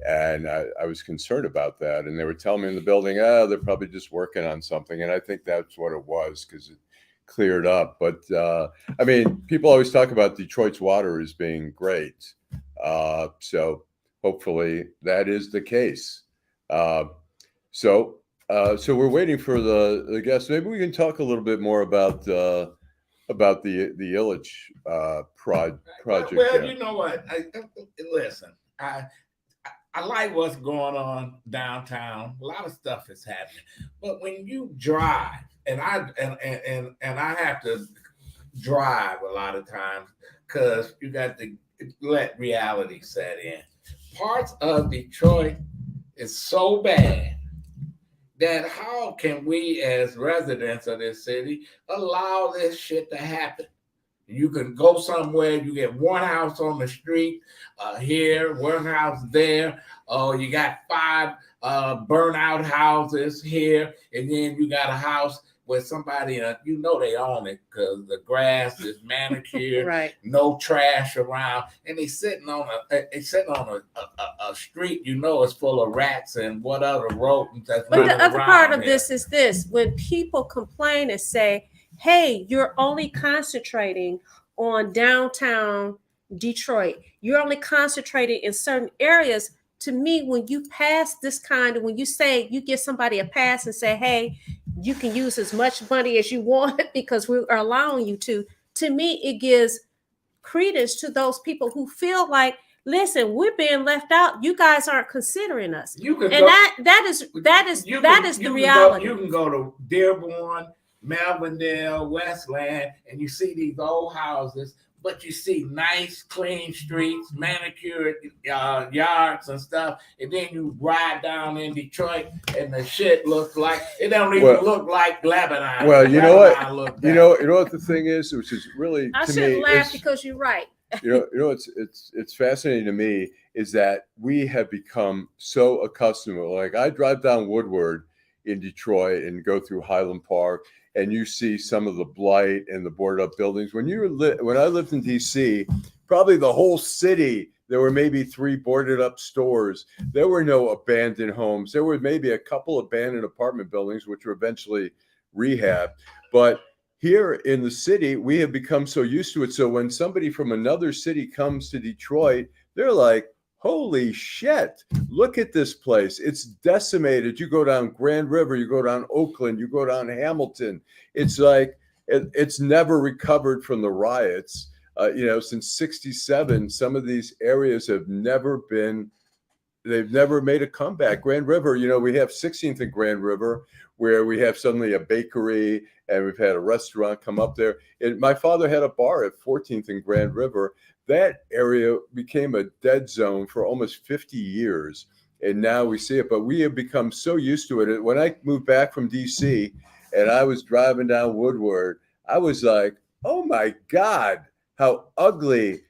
Speaker 1: and I was concerned about that. And they were telling me in the building, they're probably just working on something, and I think that's what it was because it cleared up. But I mean, people always talk about Detroit's water as being great, so. Hopefully that is the case. So we're waiting for the guests. Maybe we can talk a little bit more about the Illage project.
Speaker 2: Well, you know what? Listen, I like what's going on downtown. A lot of stuff is happening, but when you drive, and I have to drive a lot of times because you got to let reality set in. Parts of Detroit is so bad that how can we as residents of this city allow this shit to happen? You can go somewhere, you get one house on the street here, one house there. You got 5 burnout houses here, and then you got a house where somebody, they own it because the grass is manicured,
Speaker 3: right?
Speaker 2: No trash around, and they sitting on a street. It's full of rats and what other rodents that's running around. But the other part of
Speaker 3: this is this: when people complain and say, "Hey, you're only concentrating on downtown Detroit. You're only concentrating in certain areas." To me, when you pass this when you say you give somebody a pass and say, "Hey, you can use as much money as you want because we are allowing you to me, it gives credence to those people who feel like, listen, we're being left out. You guys aren't considering us. That is the reality.
Speaker 2: You can go to Dearborn, Melvindale, Westland, and you see these old houses but you see nice, clean streets, manicured yards and stuff, and then you ride down in Detroit, and the shit looks like it don't even look like Lebanon.
Speaker 1: Well, you know
Speaker 2: Lebanon
Speaker 1: what? You know what the thing is, which is really
Speaker 3: I
Speaker 1: to
Speaker 3: shouldn't
Speaker 1: me,
Speaker 3: laugh because you're right.
Speaker 1: it's fascinating to me is that we have become so accustomed. Like I drive down Woodward in Detroit and go through Highland Park, and you see some of the blight and the boarded up buildings. When I lived in DC, probably the whole city, there were maybe 3 boarded up stores. There were no abandoned homes. There were maybe a couple abandoned apartment buildings, which were eventually rehabbed. But here in the city, we have become so used to it. So when somebody from another city comes to Detroit, they're like, holy shit, look at this place. It's decimated. You go down Grand River, you go down Oakland, you go down Hamilton. It's like it's never recovered from the riots. Since 67, some of these areas have never made a comeback. Grand River, we have 16th and Grand River, where we have suddenly a bakery and we've had a restaurant come up there. And my father had a bar at 14th and Grand River. That area became a dead zone for almost 50 years. And now we see it, but we have become so used to it. When I moved back from DC and I was driving down Woodward, I was like, oh my God, how ugly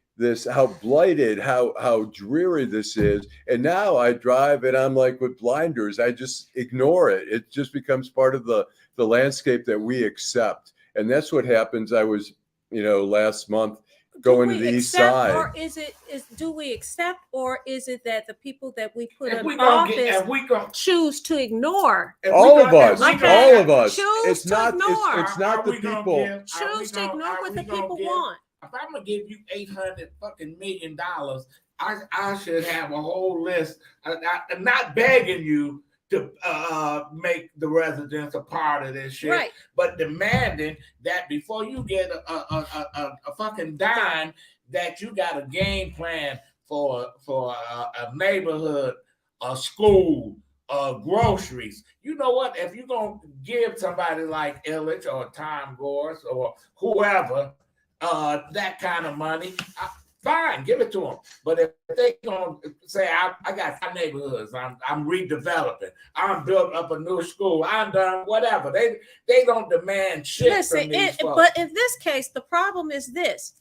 Speaker 1: how blighted, how dreary this is. And now I drive and I'm like with blinders, I just ignore it. It just becomes part of the landscape that we accept. And that's what happens. I was, last month going to the east side.
Speaker 3: Or do we accept, or is it that the people that we put in office choose to ignore?
Speaker 1: All of us.
Speaker 3: Choose to ignore.
Speaker 1: It's not the people.
Speaker 3: Choose to ignore what the people want.
Speaker 2: If I'm gonna give you $800 fucking million, I should have a whole list. I'm not begging you to make the residents a part of this shit,
Speaker 3: right,
Speaker 2: but demanding that before you get a fucking dime, that you got a game plan for a neighborhood, a school, groceries. You know what? If you're gonna give somebody like Illich or Tom Gorse or whoever that kind of money, fine, give it to them. But if they gonna say, I got 5 neighborhoods, I'm redeveloping, I'm built up a new school, I'm done whatever, they don't demand shit from these folks.
Speaker 3: But in this case, the problem is this: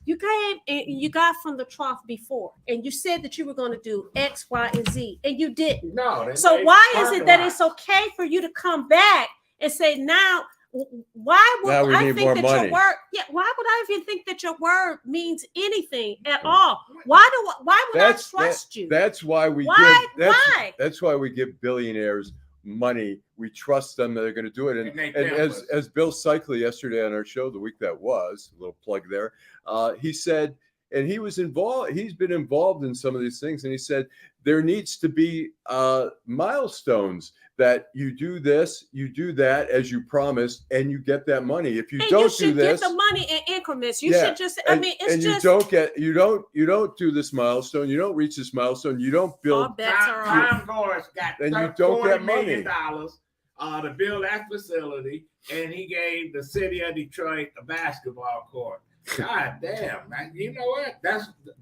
Speaker 3: you came and you got from the trough before, and you said that you were going to do X, Y, and Z, and you didn't.
Speaker 2: No.
Speaker 3: So why is it that it's okay for you to come back and say now? Why would I think that your word? Yeah, why would I even think that your word means anything at all? Why would I trust you?
Speaker 1: That's why we That's why we give billionaires money. We trust them that they're going to do it. And as Bill Cycli yesterday on our show, the week that was, a little plug there, he said, and he was involved. He's been involved in some of these things, and he said there needs to be milestones. That you do this, you do that as you promised, and you get that money. If you don't do this,
Speaker 3: get the money in increments. You should just.
Speaker 1: You don't do this milestone. You don't reach this milestone. You don't build.
Speaker 2: Tom Gorse got $40 million to build that facility, and he gave the city of Detroit a basketball court. God damn, man. You know what?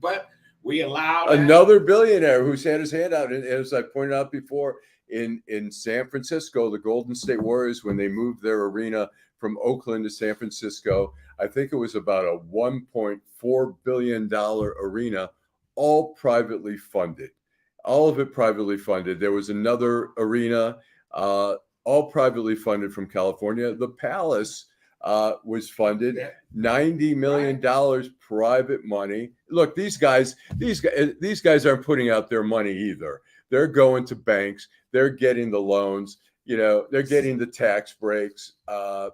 Speaker 2: But we allow
Speaker 1: another billionaire who's had his hand out, and as I pointed out before. In San Francisco, the Golden State Warriors, when they moved their arena from Oakland to San Francisco, I think it was about a $1.4 billion arena, all privately funded. All of it privately funded. There was another arena, all privately funded from California. The Palace was funded, $90 million private money. Look, these guys aren't putting out their money either. They're going to banks. They're getting the loans. They're getting the tax breaks.
Speaker 3: Well,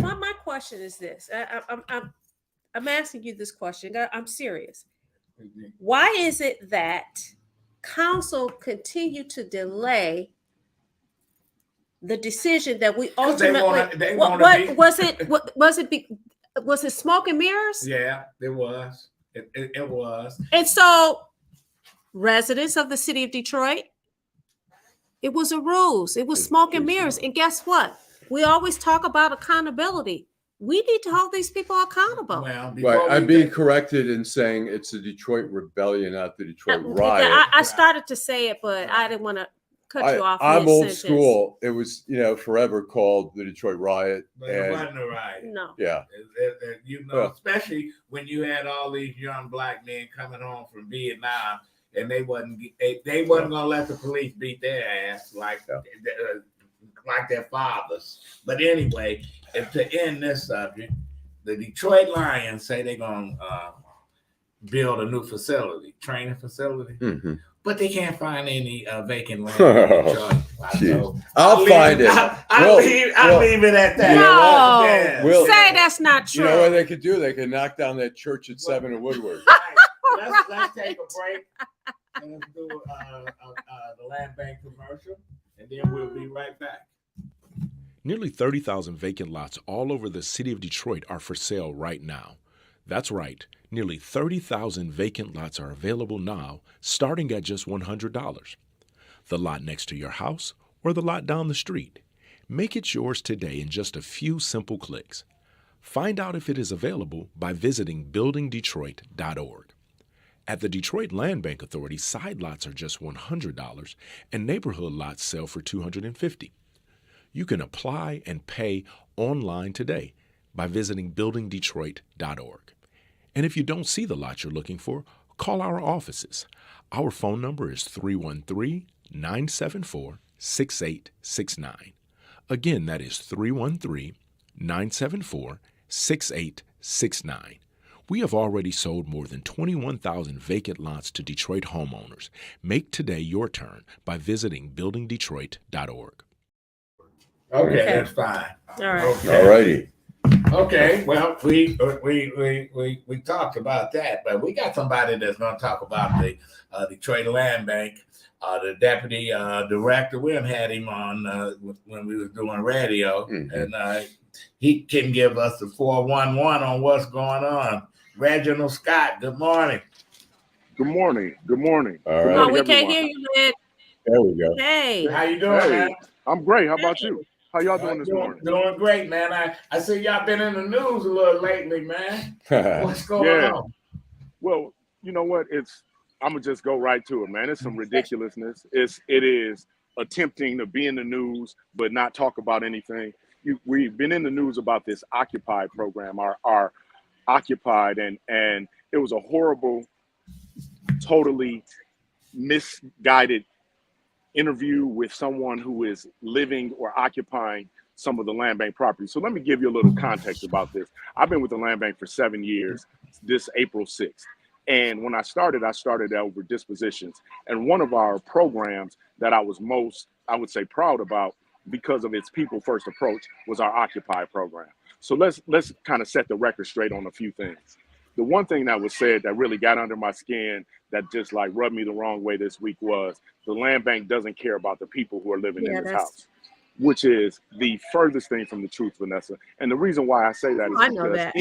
Speaker 3: my question is this. I'm asking you this question. I'm serious. Why is it that council continue to delay the decision that we ultimately? Was it smoke and mirrors?
Speaker 2: Yeah, it was. It was.
Speaker 3: And so, residents of the city of Detroit, it was a ruse. It was smoke and mirrors. And guess what? We always talk about accountability. we need to hold these people accountable.
Speaker 2: Well,
Speaker 1: Right. I'm being corrected in saying it's the Detroit Rebellion, not the Detroit Riot.
Speaker 3: I started to say it, but I didn't want to cut you off.
Speaker 1: I'm old
Speaker 3: mid-sentence.
Speaker 1: school. It was, forever called the Detroit Riot.
Speaker 2: But it wasn't a riot.
Speaker 3: No.
Speaker 1: Yeah.
Speaker 2: Especially when you had all these young black men coming home from Vietnam, and they wasn't gonna let the police beat their ass like their fathers. But anyway, to end this subject, the Detroit Lions say they're gonna build a new training facility.
Speaker 1: Mm-hmm.
Speaker 2: But they can't find any vacant land in Detroit.
Speaker 1: I'll find it.
Speaker 2: I'll leave it at that.
Speaker 3: No, say that's not true.
Speaker 1: You know what they could do? They could knock down that church at 7 in Woodward.
Speaker 2: Let's take a break and let's do the land bank commercial, and then we'll be right back.
Speaker 11: Nearly 30,000 vacant lots all over the city of Detroit are for sale right now. That's right. Nearly 30,000 vacant lots are available now, starting at just $100. The lot next to your house or the lot down the street. Make it yours today in just a few simple clicks. Find out if it is available by visiting buildingdetroit.org. At the Detroit Land Bank Authority, side lots are just $100 and neighborhood lots sell for $250. You can apply and pay online today by visiting buildingdetroit.org. And if you don't see the lot you're looking for, call our offices. Our phone number is 313-974-6869. Again, that is 313-974-6869. We have already sold more than 21,000 vacant lots to Detroit homeowners. Make today your turn by visiting buildingdetroit.org.
Speaker 2: Okay, that's fine.
Speaker 3: All right.
Speaker 2: Okay.
Speaker 1: All righty.
Speaker 2: Okay, well, we talked about that, but we got somebody that's going to talk about the Detroit Land Bank. The deputy director, we had him on when we was doing radio, and he can give us the 411 on what's going on. Reginald Scott, good morning.
Speaker 12: Good morning. Good morning.
Speaker 1: All
Speaker 12: Good
Speaker 1: right.
Speaker 12: morning,
Speaker 3: we can't
Speaker 12: everyone.
Speaker 3: hear you, man.
Speaker 1: There we go.
Speaker 3: Hey.
Speaker 2: How you doing, man?
Speaker 12: I'm great. How about you? How y'all doing this morning?
Speaker 2: Doing great, man. I see y'all been in the news a little lately, man. What's going on?
Speaker 12: Well, you know what? I'm gonna just go right to it, man. It's some ridiculousness. It is attempting to be in the news but not talk about anything. We've been in the news about this Occupy program, our Occupied, and it was a horrible, totally misguided interview with someone who is living or occupying some of the land bank property. So let me give you a little context about this. I've been with the land bank for 7 years, this April 6th. And when I started over dispositions. And one of our programs that I was most, I would say, proud about because of its people first approach was our Occupy program. So let's kind of set the record straight on a few things. The one thing that was said that really got under my skin, that just like rubbed me the wrong way this week, was the land bank doesn't care about the people who are living in this house, which is the furthest thing from the truth, Vanessa. And the reason why I say that is because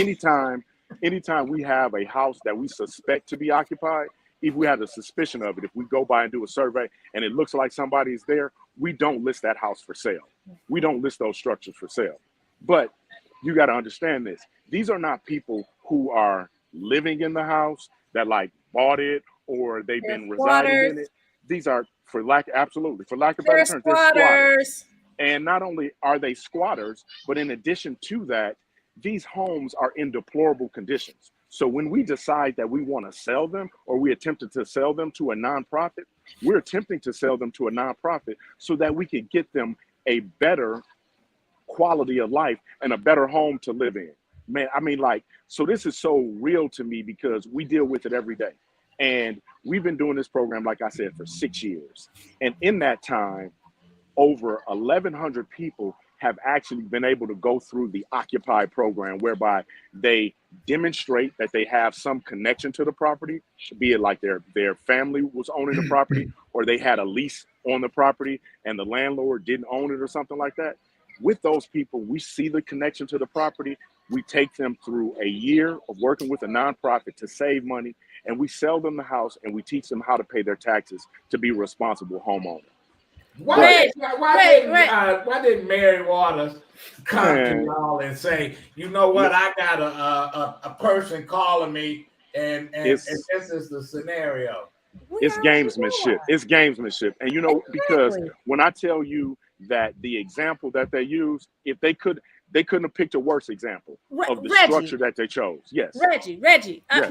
Speaker 12: anytime we have a house that we suspect to be occupied, if we have a suspicion of it, if we go by and do a survey and it looks like somebody is there, we don't list that house for sale. We don't list those structures for sale. But you got to understand this. These are not people who are living in the house that like bought it or they've been residing in it. These are, for lack of better terms, they're squatters. And not only are they squatters, but in addition to that, these homes are in deplorable conditions. So when we decide that we want to sell them, or we attempted to sell them to a nonprofit, we're attempting to sell them to a nonprofit so that we could get them a better quality of life and a better home to live in. Man, I mean, so this is so real to me because we deal with it every day. And we've been doing this program, like I said, for 6 years. And in that time, over 1,100 people have actually been able to go through the Occupy program, whereby they demonstrate that they have some connection to the property, be it like their family was owning the property, or they had a lease on the property and the landlord didn't own it or something like that. With those people, we see the connection to the property. We take them through a year of working with a nonprofit to save money, and we sell them the house and we teach them how to pay their taxes to be a responsible homeowner.
Speaker 2: Why didn't Mary Waters come to y'all and say, you know what, I got a person calling me and this is the scenario.
Speaker 12: It's gamesmanship. It's gamesmanship. And you know, because when I tell you that the example that they use, if they couldn't have picked a worse example of the structure that they chose. Yes.
Speaker 3: Reggie.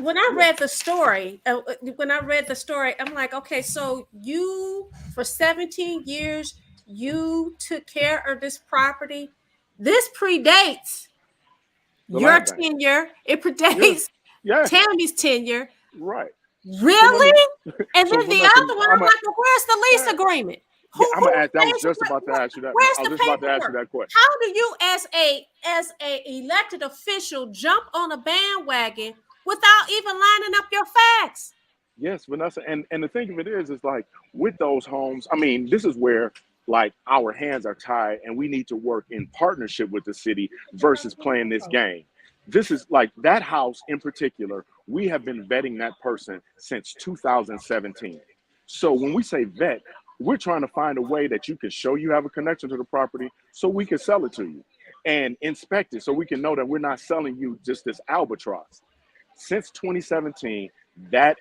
Speaker 3: When I read the story, I'm like, okay, so you, for 17 years, you took care of this property. This predates your tenure. It predates Tammy's tenure.
Speaker 12: Right.
Speaker 3: Really? And then the other one, I'm like, well, where's the lease agreement?
Speaker 12: I'm gonna ask. I was just about to ask you that. I was just about to ask you that question.
Speaker 3: How do you, as a elected official, jump on a bandwagon without even lining up your facts?
Speaker 12: Yes, Vanessa. And the thing of it is like with those homes, I mean, this is where like our hands are tied, and we need to work in partnership with the city versus playing this game. This is like that house in particular. We have been vetting that person since 2017. So when we say vet, we're trying to find a way that you can show you have a connection to the property so we can sell it to you and inspect it so we can know that we're not selling you just this albatross. Since 2017, that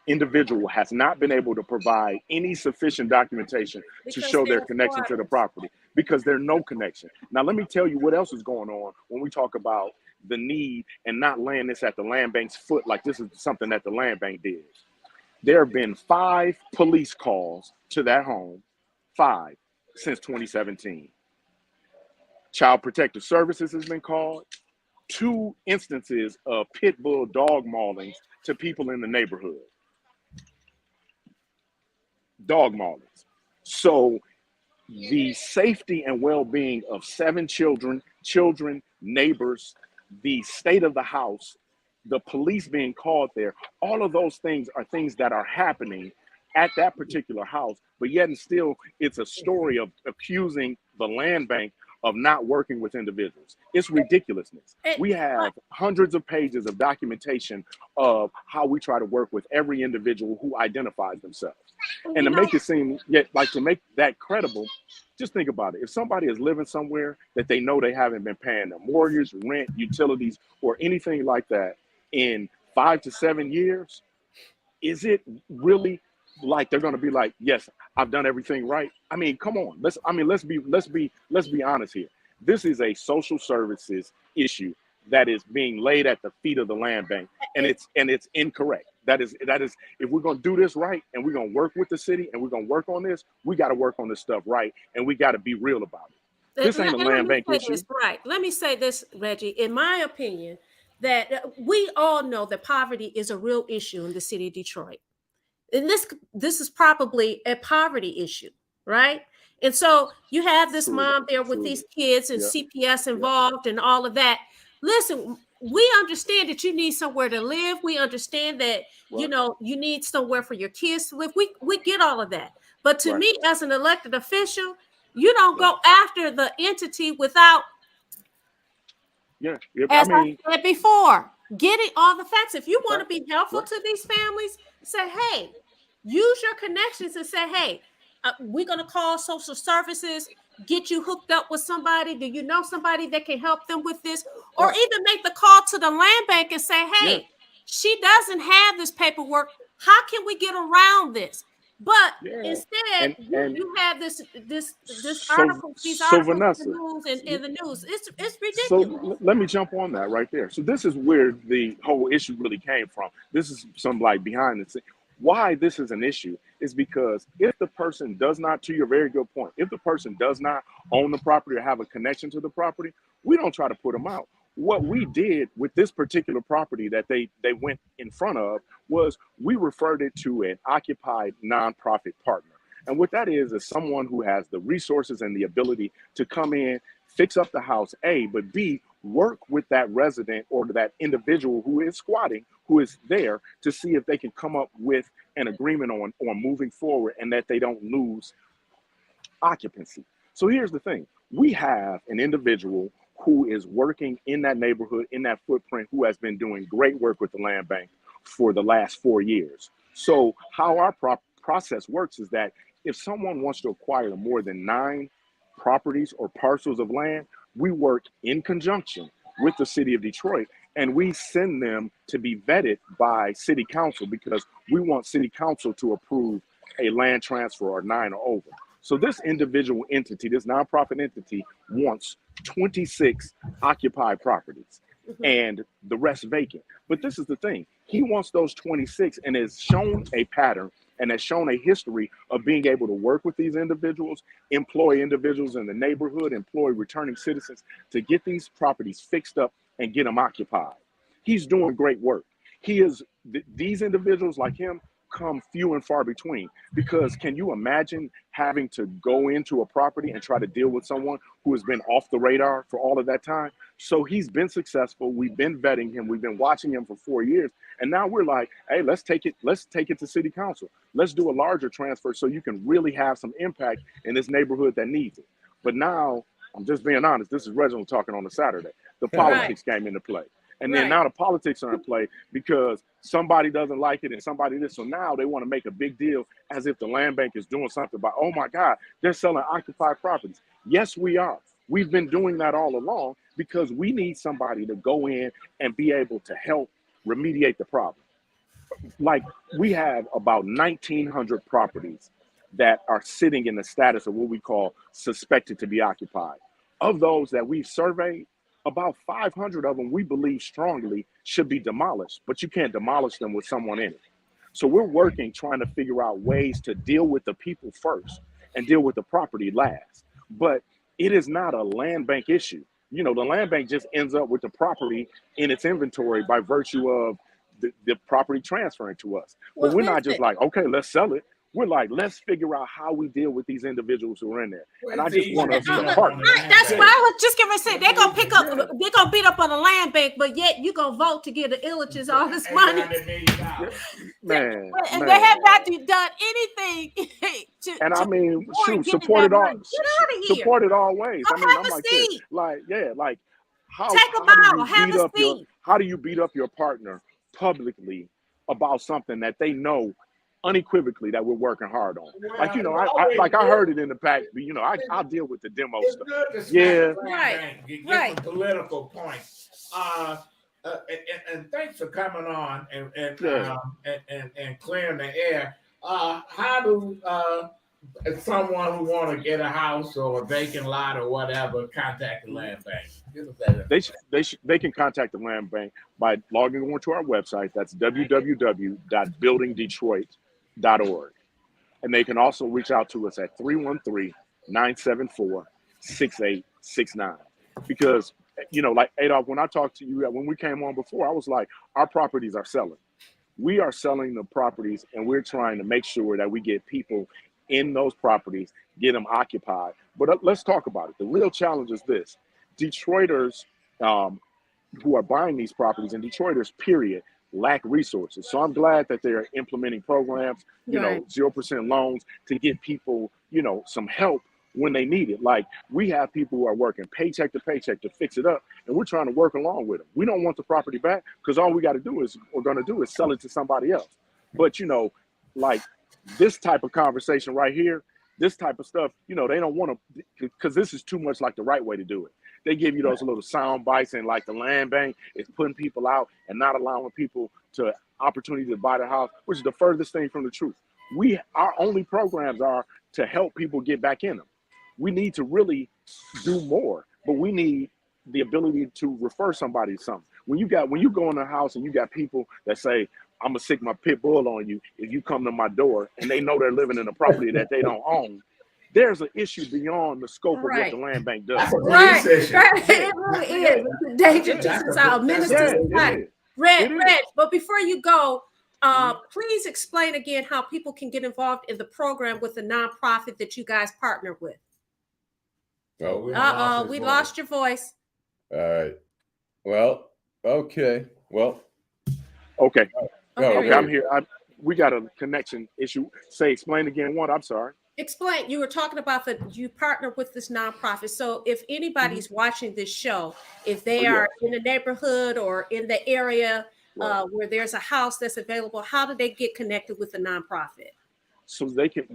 Speaker 12: individual has not been able to provide any sufficient documentation to show their connection to the property because there's no connection. Now, let me tell you what else is going on when we talk about the need and not laying this at the land bank's foot like this is something that the land bank did. There have been 5 police calls to that home, 5 since 2017. Child Protective Services has been called. 2 instances of pit bull dog maulings to people in the neighborhood. Dog maulings. So the safety and well-being of 7 children, neighbors, the state of the house, the police being called there, all of those things are things that are happening at that particular house, but yet and still it's a story of accusing the land bank of not working with individuals. It's ridiculousness. We have hundreds of pages of documentation of how we try to work with every individual who identifies themselves. And to make it seem, to make that credible, just think about it. If somebody is living somewhere that they know they haven't been paying their mortgage, rent, utilities, or anything like that in 5 to 7 years, is it really like they're going to be like, yes, I've done everything right? I mean, come on. Let's be honest here. This is a social services issue that is being laid at the feet of the land bank, and it's incorrect. That is if we're going to do this right and we're going to work with the city and we're going to work on this, we got to work on this stuff right, and we got to be real about it. This ain't a land bank issue.
Speaker 3: Right. Let me say this, Reggie. In my opinion, that we all know that poverty is a real issue in the city of Detroit. And this is probably a poverty issue, right? And so you have this mom there with these kids and CPS involved and all of that. Listen, we understand that you need somewhere to live. We understand that, you know, you need somewhere for your kids to live. We get all of that. But to me, as an elected official, you don't go after the entity without, as I said before, getting all the facts. If you want to be helpful to these families, say, hey, use your connections and say, hey, we're going to call social services, get you hooked up with somebody. Do you know somebody that can help them with this? Or even make the call to the land bank and say, hey, she doesn't have this paperwork. How can we get around this? But instead, you have this article, these articles in the news. It's ridiculous.
Speaker 12: So let me jump on that right there. So this is where the whole issue really came from. This is some like behind the scenes. Why this is an issue is because if the person does not, to your very good point, if the person does not own the property or have a connection to the property, we don't try to put them out. What we did with this particular property that they went in front of was we referred it to an occupied nonprofit partner. And what that is someone who has the resources and the ability to come in, fix up the house, A, but B, work with that resident or that individual who is squatting, who is there to see if they can come up with an agreement on moving forward and that they don't lose occupancy. So here's the thing. We have an individual who is working in that neighborhood, in that footprint, who has been doing great work with the land bank for the last 4 years. So how our process works is that if someone wants to acquire more than 9 properties or parcels of land, we work in conjunction with the city of Detroit, and we send them to be vetted by city council because we want city council to approve a land transfer or 9 or over. So this individual entity, this nonprofit entity, wants 26 occupied properties and the rest vacant. But this is the thing. He wants those 26 and has shown a pattern and has shown a history of being able to work with these individuals, employ individuals in the neighborhood, employ returning citizens to get these properties fixed up and get them occupied. He's doing great work. These individuals like him come few and far between, because can you imagine having to go into a property and try to deal with someone who has been off the radar for all of that time? So he's been successful. We've been vetting him. We've been watching him for 4 years. And now we're like, hey, let's take it to city council. Let's do a larger transfer so you can really have some impact in this neighborhood that needs it. But now, I'm just being honest, this is Reginald talking on a Saturday. The politics came into play. And then now the politics are in play because somebody doesn't like it and somebody this. So now they want to make a big deal as if the land bank is doing something about, oh my God, they're selling occupied properties. Yes, we are. We've been doing that all along because we need somebody to go in and be able to help remediate the problem. Like, we have about 1,900 properties that are sitting in the status of what we call suspected to be occupied. Of those that we've surveyed, about 500 of them we believe strongly should be demolished, but you can't demolish them with someone in it. So we're working, trying to figure out ways to deal with the people first and deal with the property last. But it is not a land bank issue. You know, the land bank just ends up with the property in its inventory by virtue of the property transferring to us. But we're not just like, okay, let's sell it. We're like, let's figure out how we deal with these individuals who are in there. And I just want us to partner.
Speaker 3: That's why I was just gonna say they're gonna beat up on the land bank, but yet you're gonna vote to give the Illiches all this money.
Speaker 12: Man,
Speaker 3: and they have not done anything
Speaker 12: and I mean, shoot, support it all. Support it all ways. I mean, I'm like this. Like how do you beat up your partner publicly about something that they know unequivocally that we're working hard on? Like, you know, I heard it in the back, but you know, I'll deal with the demo stuff.
Speaker 2: Yeah, right. Political points. And thanks for coming on and clearing the air. How do someone who want to get a house or a vacant lot or whatever contact the land bank?
Speaker 12: They can contact the land bank by logging on to our website. That's www.buildingdetroit.org. And they can also reach out to us at 313-974-6869. Because, you know, like Adolph, when I talked to you, when we came on before, I was like, our properties are selling. We are selling the properties, and we're trying to make sure that we get people in those properties, get them occupied. But let's talk about it. The real challenge is this. Detroiters who are buying these properties, and Detroiters, period, lack resources. So I'm glad that they're implementing programs, you know, 0% loans to get people, you know, some help when they need it. Like, we have people who are working paycheck to paycheck to fix it up, and we're trying to work along with them. We don't want the property back because all we're going to do is sell it to somebody else. But, you know, like this type of conversation right here, this type of stuff, you know, they don't want to, because this is too much like the right way to do it. They give you those little sound bites, and like the land bank is putting people out and not allowing people to opportunity to buy the house, which is the furthest thing from the truth. Our only programs are to help people get back in them. We need to really do more, but we need the ability to refer somebody to something. When you go in a house and you got people that say, I'm gonna stick my pit bull on you if you come to my door, and they know they're living in a property that they don't own, there's an issue beyond the scope of what the land bank does.
Speaker 3: Right. It really is. It's a danger to our ministers. Reg, but before you go, please explain again how people can get involved in the program with the nonprofit that you guys partner with. We lost your voice.
Speaker 1: All right. Well, okay.
Speaker 12: Okay, I'm here. We got a connection issue. Explain again what? I'm sorry.
Speaker 3: Explain. You were talking about you partner with this nonprofit. So if anybody's watching this show, if they are in the neighborhood or in the area where there's a house that's available, how do they get connected with the nonprofit?
Speaker 12: so they can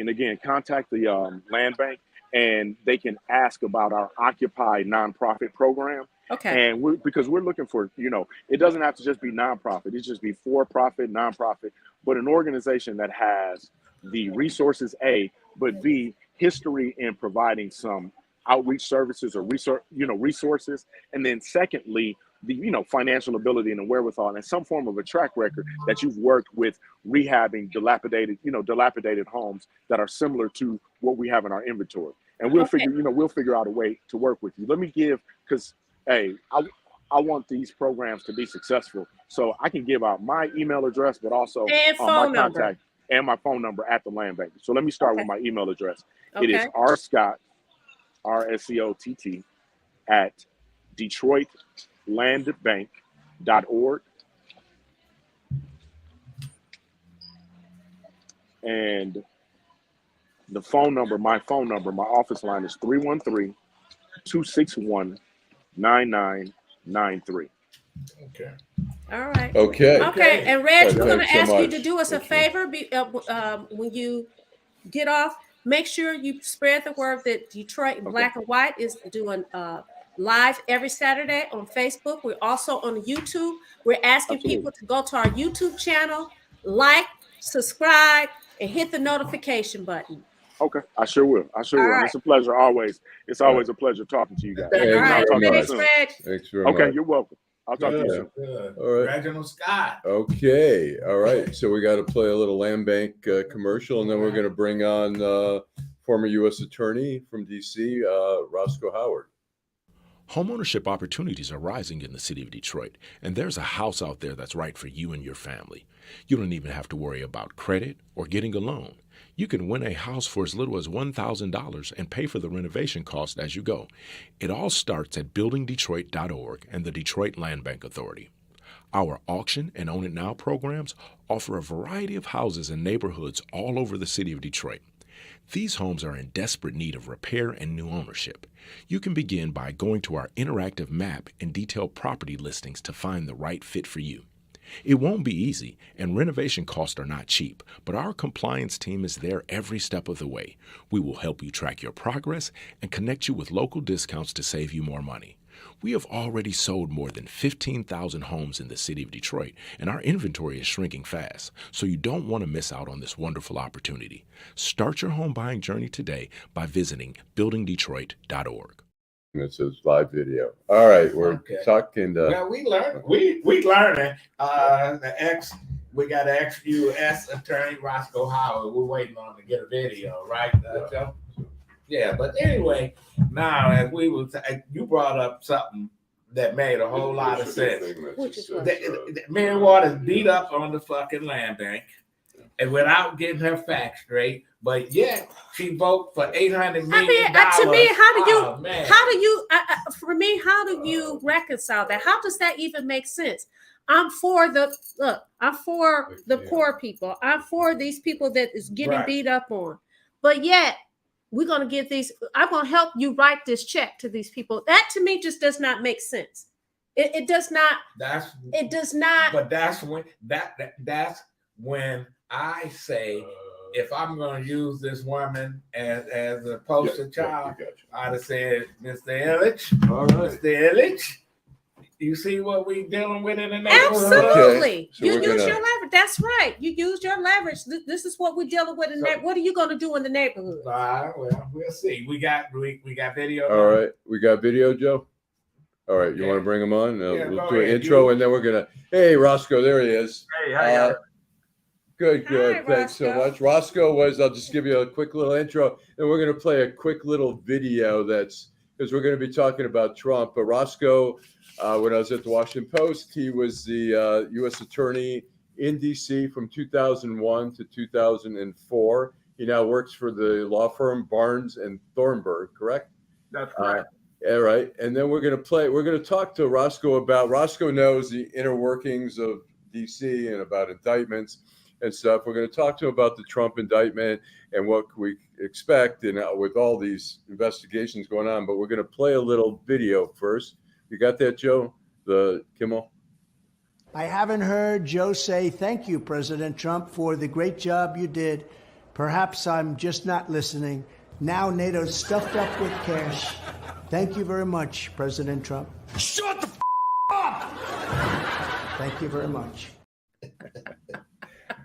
Speaker 12: again contact the land bank, and they can ask about our Occupy nonprofit program.
Speaker 3: Okay.
Speaker 12: And because we're looking for, it doesn't have to just be nonprofit. It just be for-profit, nonprofit, but an organization that has the resources, A, but B, history in providing some outreach services or resources. And then secondly, the, financial ability and the wherewithal and some form of a track record that you've worked with rehabbing dilapidated homes that are similar to what we have in our inventory. And we'll figure out a way to work with you. Let me give, because hey, I want these programs to be successful. So I can give out my email address, but also my contact and my phone number at the land bank. So let me start with my email address. It is rscott, RSCOTT, at DetroitLandBank.org. And the phone number, my office line is 313-261-9993.
Speaker 2: Okay.
Speaker 3: All right.
Speaker 1: Okay.
Speaker 3: And Reg, we're going to
Speaker 1: Thanks so
Speaker 3: ask you
Speaker 1: much.
Speaker 3: to do us a favor. When you get off, make sure you spread the word that Detroit in Black and White is doing live every Saturday on Facebook. We're also on YouTube. We're asking people to go to our YouTube channel, like, subscribe, and hit the notification button.
Speaker 12: Okay, I sure will. Right. It's a pleasure always. It's always a pleasure talking to you guys.
Speaker 1: All right.
Speaker 3: Thanks, Reg.
Speaker 1: Thanks very much.
Speaker 12: Okay, you're welcome. I'll talk to you soon.
Speaker 2: Good.
Speaker 1: All right.
Speaker 2: Reginald Scott.
Speaker 1: Okay. All right. So we got to play a little land bank commercial, and then we're going to bring on former U.S. Attorney from D.C., Roscoe Howard.
Speaker 11: Homeownership opportunities are rising in the city of Detroit, and there's a house out there that's right for you and your family. You don't even have to worry about credit or getting a loan. You can win a house for as little as $1,000 and pay for the renovation cost as you go. It all starts at buildingdetroit.org and the Detroit Land Bank Authority. Our auction and Own It Now programs offer a variety of houses in neighborhoods all over the city of Detroit. These homes are in desperate need of repair and new ownership. You can begin by going to our interactive map and detailed property listings to find the right fit for you. It won't be easy, and renovation costs are not cheap, but our compliance team is there every step of the way. We will help you track your progress and connect you with local discounts to save you more money. We have already sold more than 15,000 homes in the city of Detroit, and our inventory is shrinking fast, so you don't want to miss out on this wonderful opportunity. Start your home buying journey today by visiting buildingdetroit.org.
Speaker 1: This is live video. All right, we're talking to.
Speaker 2: Well, we learning. We learning. We got an ex-U.S. attorney, Roscoe Howard. We're waiting on to get a video, right, Joe? Yeah, but anyway, now as you brought up something that made a whole lot of sense. Mary Waters beat up on the fucking land bank, and without getting her facts straight, but yet she voted for $800 million.
Speaker 3: To me, how do you reconcile that? How does that even make sense? I'm for the poor people. I'm for these people that is getting beat up on, but yet we're going to give I'm going to help you write this check to these people. That to me just does not make sense. It does not. It does not.
Speaker 2: But that's when I say, if I'm going to use this woman as a poster child, I'd have said, Mr. Illich, Mr. Illich, you see what we dealing with in the neighborhood?
Speaker 3: Absolutely. So you use your leverage. That's right. You use your leverage. This is what we're dealing with in that. What are you going to do in the neighborhood?
Speaker 2: Well, we'll see. We got video.
Speaker 1: All right. We got video, Joe? All right. You want to bring him on? We'll do an intro, and then we're going to. Hey, Roscoe. There he is.
Speaker 13: Hey, how you doing?
Speaker 1: Good.
Speaker 3: Hi,
Speaker 1: Thanks so much. Roscoe I'll just give you a quick little intro, and we're going to play a quick little video because we're going to be talking about Trump. But Roscoe, when I was at the Washington Post, he was the U.S. Attorney in D.C. from 2001 to 2004. He now works for the law firm Barnes and Thornburg, correct?
Speaker 13: That's correct.
Speaker 1: All right. And then we're going to talk to Roscoe Roscoe knows the inner workings of D.C. and about indictments and stuff. We're going to talk to him about the Trump indictment and what we expect with all these investigations going on. But we're going to play a little video first. You got that, Joe? The Kimmel?
Speaker 13: I haven't heard Joe say thank you, President Trump, for the great job you did. Perhaps I'm just not listening. Now NATO's stuffed up with cash. Thank you very much, President Trump.
Speaker 4: Shut the up!
Speaker 13: Thank you very much.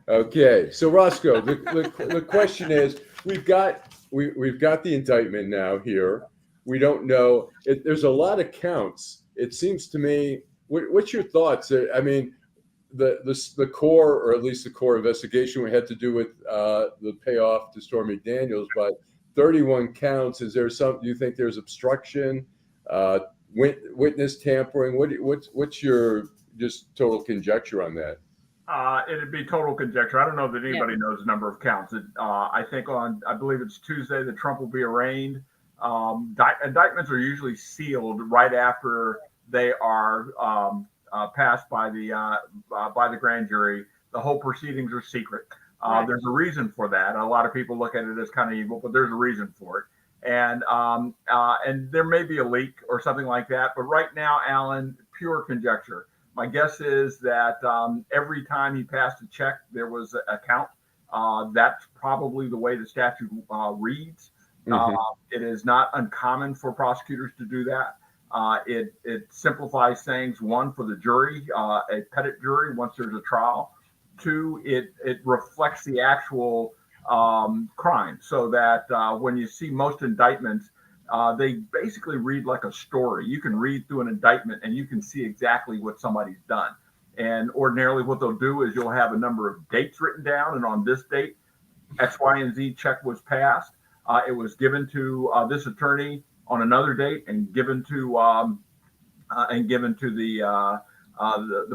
Speaker 1: Okay, so Roscoe, the question is, we've got the indictment now here. We don't know. There's a lot of counts. It seems to me. What's your thoughts? I mean, the core, or at least the core investigation, we had to do with the payoff to Stormy Daniels, but 31 counts. Is there some? Do you think there's obstruction, witness tampering? What's your just total conjecture on that?
Speaker 14: It'd be total conjecture. I don't know that anybody knows the number of counts. I think I believe it's Tuesday that Trump will be arraigned. Indictments are usually sealed right after they are passed by the grand jury. The whole proceedings are secret. There's a reason for that. A lot of people look at it as kind of evil, but there's a reason for it. And there may be a leak or something like that. But right now, Allan, pure conjecture. My guess is that every time he passed a check, there was a count. That's probably the way the statute reads. Mm-hmm. It is not uncommon for prosecutors to do that. It simplifies things. One, for the jury, a petit jury, once there's a trial. Two, it reflects the actual crime, so that when you see most indictments, they basically read like a story. You can read through an indictment and you can see exactly what somebody's done. And ordinarily what they'll do is you'll have a number of dates written down, and on this date, X, Y, and Z check was passed. It was given to this attorney on another date, and given to the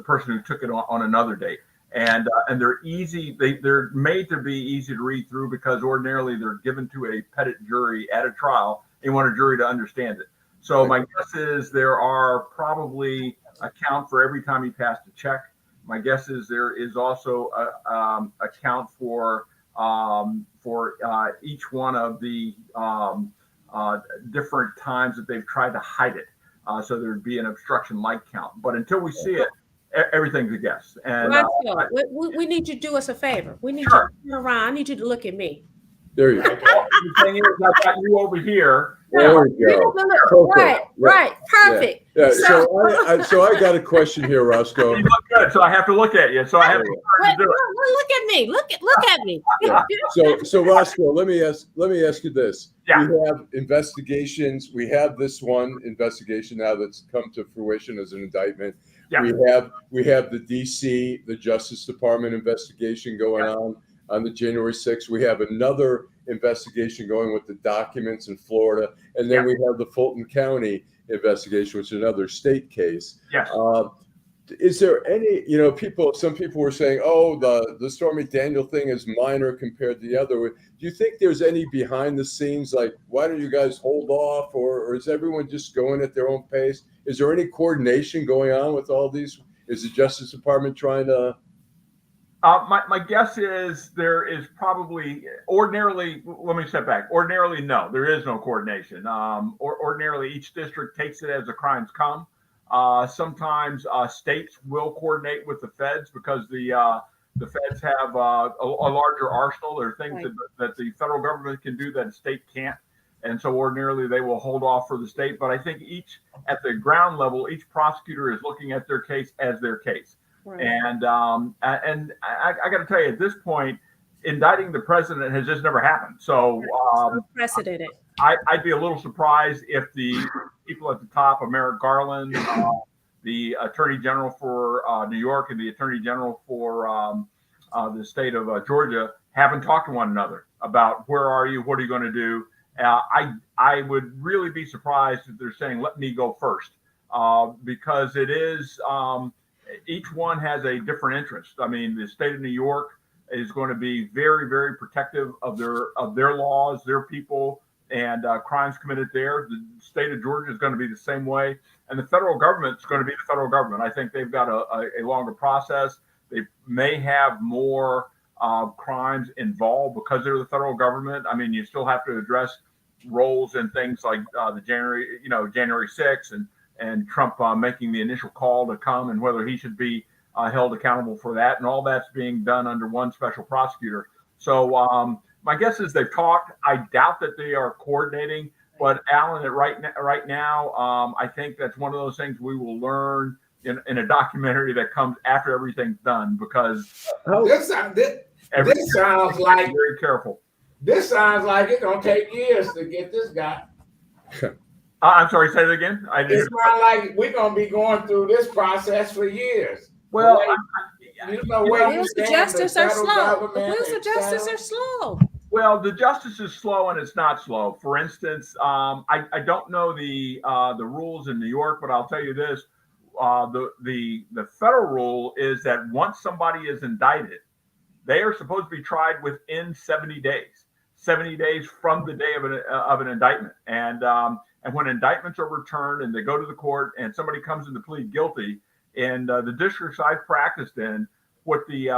Speaker 14: person who took it on another date. And they're easy. They're made to be easy to read through because ordinarily they're given to a petit jury at a trial. They want a jury to understand it. So my guess is there are probably a count for every time he passed a check. My guess is there is also a count for each one of the different times that they've tried to hide it. So there'd be an obstruction-like count. But until we see it, everything's a guess. And
Speaker 3: we need you to do us a favor. We need you to turn around. I need you to look at me.
Speaker 1: There you go.
Speaker 14: The thing is, I got you over here.
Speaker 1: There we go.
Speaker 3: Right. Perfect.
Speaker 1: Yeah. So I got a question here, Roscoe.
Speaker 14: You look good, so I have to look at you. So I have to do it.
Speaker 3: Look at me. Look at me.
Speaker 1: So Roscoe, let me ask you this.
Speaker 14: Yeah.
Speaker 1: We have investigations. We have this one investigation now that's come to fruition as an indictment. Yeah. We have the DC, the Justice Department investigation going on the January 6th. We have another investigation going with the documents in Florida. And then we have the Fulton County investigation, which is another state case.
Speaker 14: Yes.
Speaker 1: Is there any, some people were saying, oh, the Stormy Daniels thing is minor compared to the other. Do you think there's any behind the scenes, like, why don't you guys hold off, or is everyone just going at their own pace? Is there any coordination going on with all these? Is the Justice Department trying to?
Speaker 14: My guess is there is probably ordinarily, let me step back. Ordinarily, no, there is no coordination. Ordinarily, each district takes it as the crimes come. Sometimes states will coordinate with the feds because the feds have a larger arsenal. There are things that the federal government can do that a state can't. And so ordinarily they will hold off for the state. But I think at the ground level, each prosecutor is looking at their case as their case. Right. And I got to tell you, at this point, indicting the president has just never happened. So
Speaker 3: unprecedented.
Speaker 14: I'd be a little surprised if the people at the top, Merrick Garland, the Attorney General for New York, and the Attorney General for the state of Georgia, haven't talked to one another about where are you, what are you going to do. I would really be surprised if they're saying, let me go first, because it is each one has a different interest. I mean, the state of New York is going to be very, very protective of their laws, their people, and crimes committed there. The state of Georgia is going to be the same way. And the federal government is going to be the federal government. I think they've got a longer process. They may have more crimes involved because they're the federal government. I mean, you still have to address roles and things like the January 6th and Trump making the initial call to come, and whether he should be held accountable for that, and all that's being done under one special prosecutor. So my guess is they've talked. I doubt that they are coordinating, but Allan, right now, I think that's one of those things we will learn in a documentary that comes after everything's done, because
Speaker 2: this sounds like
Speaker 14: very careful.
Speaker 2: This sounds like it's gonna take years to get this guy.
Speaker 14: I'm sorry, say that again.
Speaker 2: It's not like we're gonna be going through this process for years.
Speaker 14: Well,
Speaker 3: the wheels of justice are slow. The wheels of justice are slow.
Speaker 14: Well, the justice is slow, and it's not slow. For instance, I don't know the rules in New York, but I'll tell you this: the federal rule is that once somebody is indicted, they are supposed to be tried within 70 days. 70 days from the day of an indictment, and when indictments are returned and they go to the court, and somebody comes in to plead guilty, and the districts I've practiced in, what the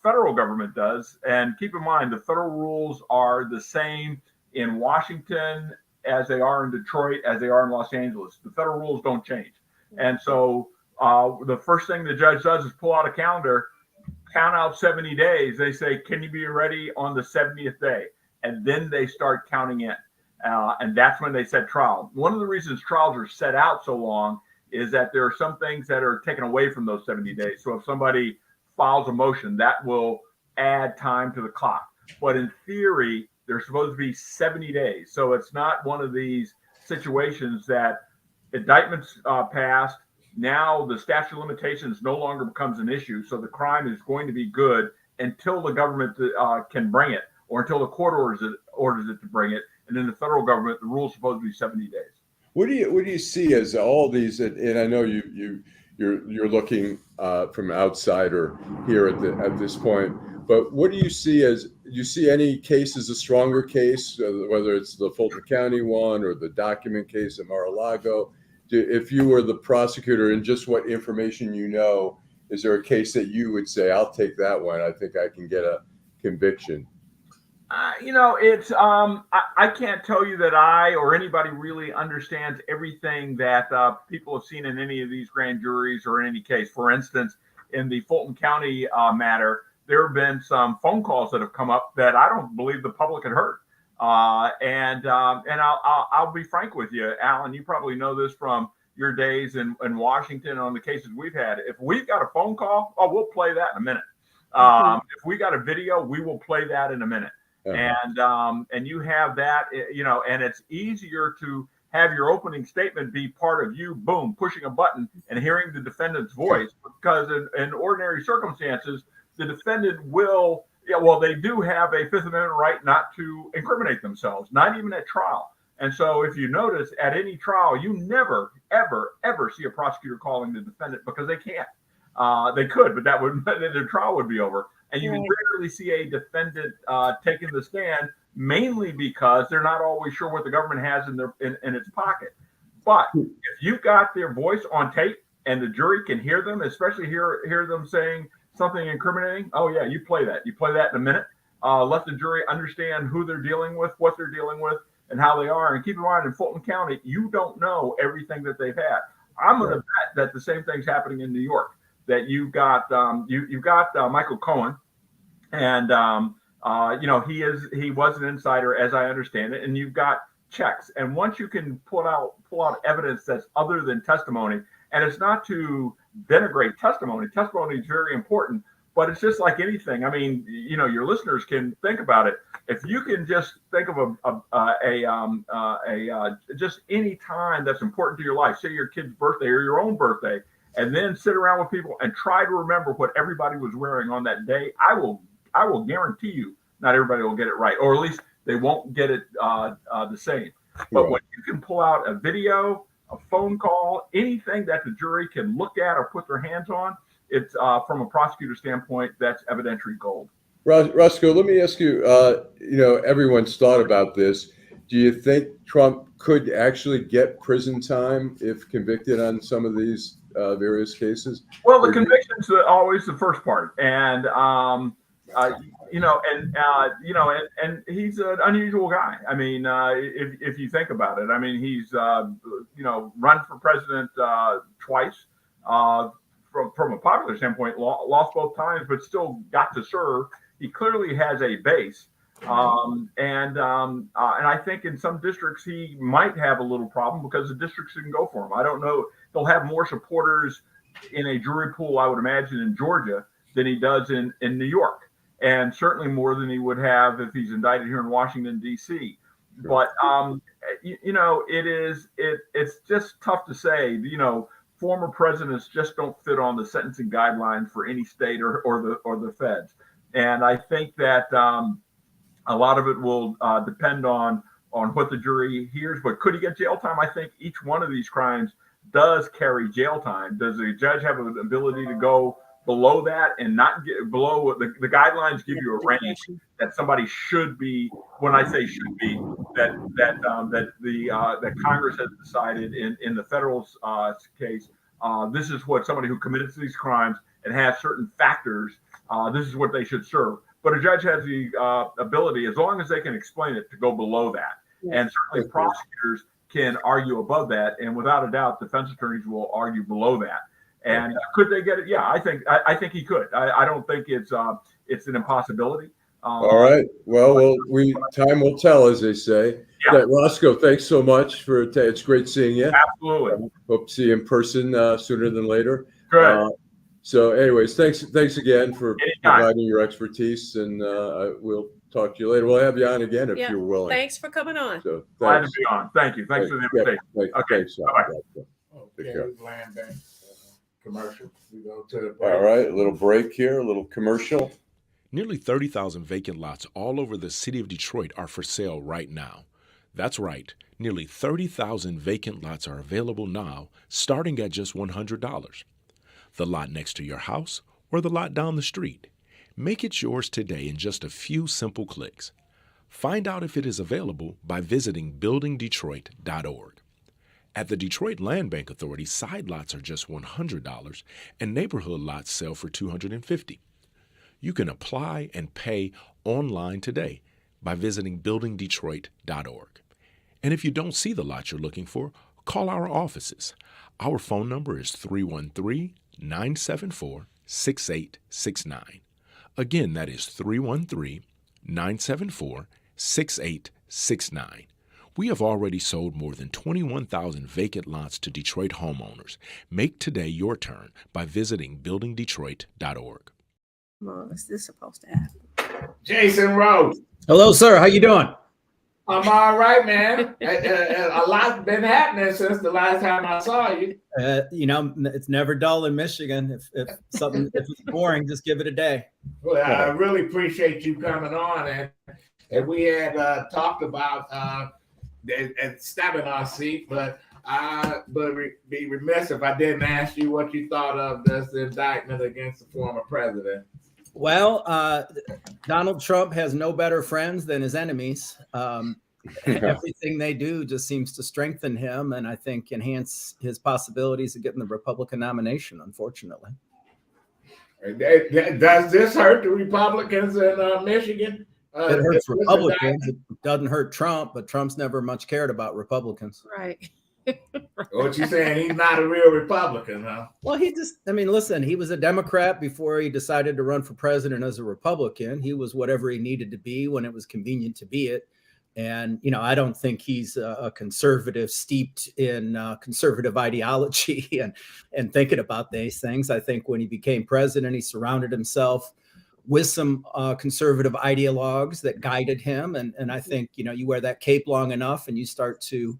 Speaker 14: federal government does, and keep in mind the federal rules are the same in Washington as they are in Detroit, as they are in Los Angeles. The federal rules don't change, and so the first thing the judge does is pull out a calendar, count out 70 days. They say, "Can you be ready on the 70th day?" And then they start counting in. And that's when they set trial. One of the reasons trials are set out so long is that there are some things that are taken away from those 70 days. So if somebody files a motion, that will add time to the clock. But in theory, they're supposed to be 70 days. So it's not one of these situations that indictments passed. Now the statute of limitations no longer becomes an issue. So the crime is going to be good until the government can bring it, or until the court orders it to bring it. And in the federal government, the rule is supposed to be 70 days.
Speaker 1: What do you see as all these? And I know you're looking from outsider here at this point. But what do you see as? Do you see any cases, a stronger case, whether it's the Fulton County one or the document case at Mar-a-Lago? If you were the prosecutor and just what information you know, is there a case that you would say, "I'll take that one. I think I can get a conviction"?
Speaker 14: It's I can't tell you that I or anybody really understands everything that people have seen in any of these grand juries or in any case. For instance, in the Fulton County matter, there have been some phone calls that have come up that I don't believe the public had heard. And I'll be frank with you, Allan. You probably know this from your days in Washington on the cases we've had. If we've got a phone call, we'll play that in a minute. If we got a video, we will play that in a minute. And you have that, and it's easier to have your opening statement be part of you, boom, pushing a button and hearing the defendant's voice, because in ordinary circumstances, the defendant will, they do have a Fifth Amendment right not to incriminate themselves, not even at trial. And so if you notice at any trial, you never, ever, ever see a prosecutor calling the defendant, because they can't. They could, but the trial would be over. And you rarely see a defendant taking the stand, mainly because they're not always sure what the government has in its pocket. But if you've got their voice on tape and the jury can hear them, especially hear them saying something incriminating, you play that. You play that in a minute. Let the jury understand who they're dealing with, what they're dealing with, and how they are. And keep in mind, in Fulton County, you don't know everything that they've had. I'm going to bet that the same thing's happening in New York. That you've got Michael Cohen, and he was an insider, as I understand it, and you've got checks. And once you can pull out evidence that's other than testimony, and it's not to denigrate testimony. Testimony is very important, but it's just like anything. I mean, your listeners can think about it. If you can just think of just any time that's important to your life, say your kid's birthday or your own birthday, and then sit around with people and try to remember what everybody was wearing on that day, I will guarantee you not everybody will get it right, or at least they won't get it the same. But when you can pull out a video, a phone call, anything that the jury can look at or put their hands on, it's from a prosecutor standpoint, that's evidentiary gold.
Speaker 1: Roscoe, let me ask you, everyone's thought about this. Do you think Trump could actually get prison time if convicted on some of these various cases?
Speaker 14: Well, the conviction's always the first part, and and he's an unusual guy. I mean, if you think about it, I mean, he's run for president twice, from a popular standpoint, lost both times, but still got to serve. He clearly has a base. And I think in some districts he might have a little problem because the districts didn't go for him. I don't know. He'll have more supporters in a jury pool, I would imagine, in Georgia than he does in New York, and certainly more than he would have if he's indicted here in Washington, D.C. But it's just tough to say. Former presidents just don't fit on the sentencing guidelines for any state or the feds, and I think that a lot of it will depend on what the jury hears. But could he get jail time? I think each one of these crimes does carry jail time. Does the judge have an ability to go below that and not get below the guidelines? Give you a range that somebody should be. When I say should be, that Congress has decided in the federal case, this is what somebody who committed these crimes and has certain factors. This is what they should serve. But a judge has the ability, as long as they can explain it, to go below that. Yes. And certainly prosecutors can argue above that, and without a doubt, defense attorneys will argue below that. And could they get it? Yeah, I think he could. I don't think it's an impossibility.
Speaker 1: All right. Well, time will tell, as they say. Yeah. Roscoe, thanks so much for it's great seeing you.
Speaker 14: Absolutely.
Speaker 1: Hope to see you in person sooner than later.
Speaker 14: Good.
Speaker 1: So, anyways, thanks again for providing your expertise, and we'll talk to you later. We'll have you on again if you're willing.
Speaker 3: Thanks for coming on.
Speaker 1: So,
Speaker 14: glad to be on. Thank you. Thanks for the invitation.
Speaker 1: Thanks.
Speaker 2: Okay, land bank commercial. We go to the break.
Speaker 1: All right, a little break here, a little commercial.
Speaker 11: Nearly 30,000 vacant lots all over the city of Detroit are for sale right now. That's right. Nearly 30,000 vacant lots are available now, starting at just $100. The lot next to your house or the lot down the street. Make it yours today in just a few simple clicks. Find out if it is available by visiting buildingdetroit.org. At the Detroit Land Bank Authority, side lots are just $100 and neighborhood lots sell for $250. You can apply and pay online today by visiting buildingdetroit.org. And if you don't see the lot you're looking for, call our offices. Our phone number is 313-974-6869. Again, that is 313-974-6869. We have already sold more than 21,000 vacant lots to Detroit homeowners. Make today your turn by visiting buildingdetroit.org.
Speaker 3: Is this supposed to happen?
Speaker 2: Jason Roe.
Speaker 15: Hello, sir. How you doing?
Speaker 2: I'm all right, man. A lot's been happening since the last time I saw you.
Speaker 15: It's never dull in Michigan. If it's boring, just give it a day.
Speaker 2: Well, I really appreciate you coming on, and we had talked about stabbing our seat, but be remiss if I didn't ask you what you thought of this indictment against the former president.
Speaker 15: Well, Donald Trump has no better friends than his enemies. Everything they do just seems to strengthen him, and I think enhance his possibilities of getting the Republican nomination, unfortunately.
Speaker 2: Does this hurt the Republicans in Michigan?
Speaker 15: It hurts Republicans. It doesn't hurt Trump, but Trump's never much cared about Republicans.
Speaker 3: Right.
Speaker 2: What you saying? He's not a real Republican, huh?
Speaker 15: Well, listen, he was a Democrat before he decided to run for president as a Republican. He was whatever he needed to be when it was convenient to be it. And, I don't think he's a conservative steeped in conservative ideology and thinking about these things. I think when he became president, he surrounded himself with some conservative ideologues that guided him. And I think, you wear that cape long enough and you start to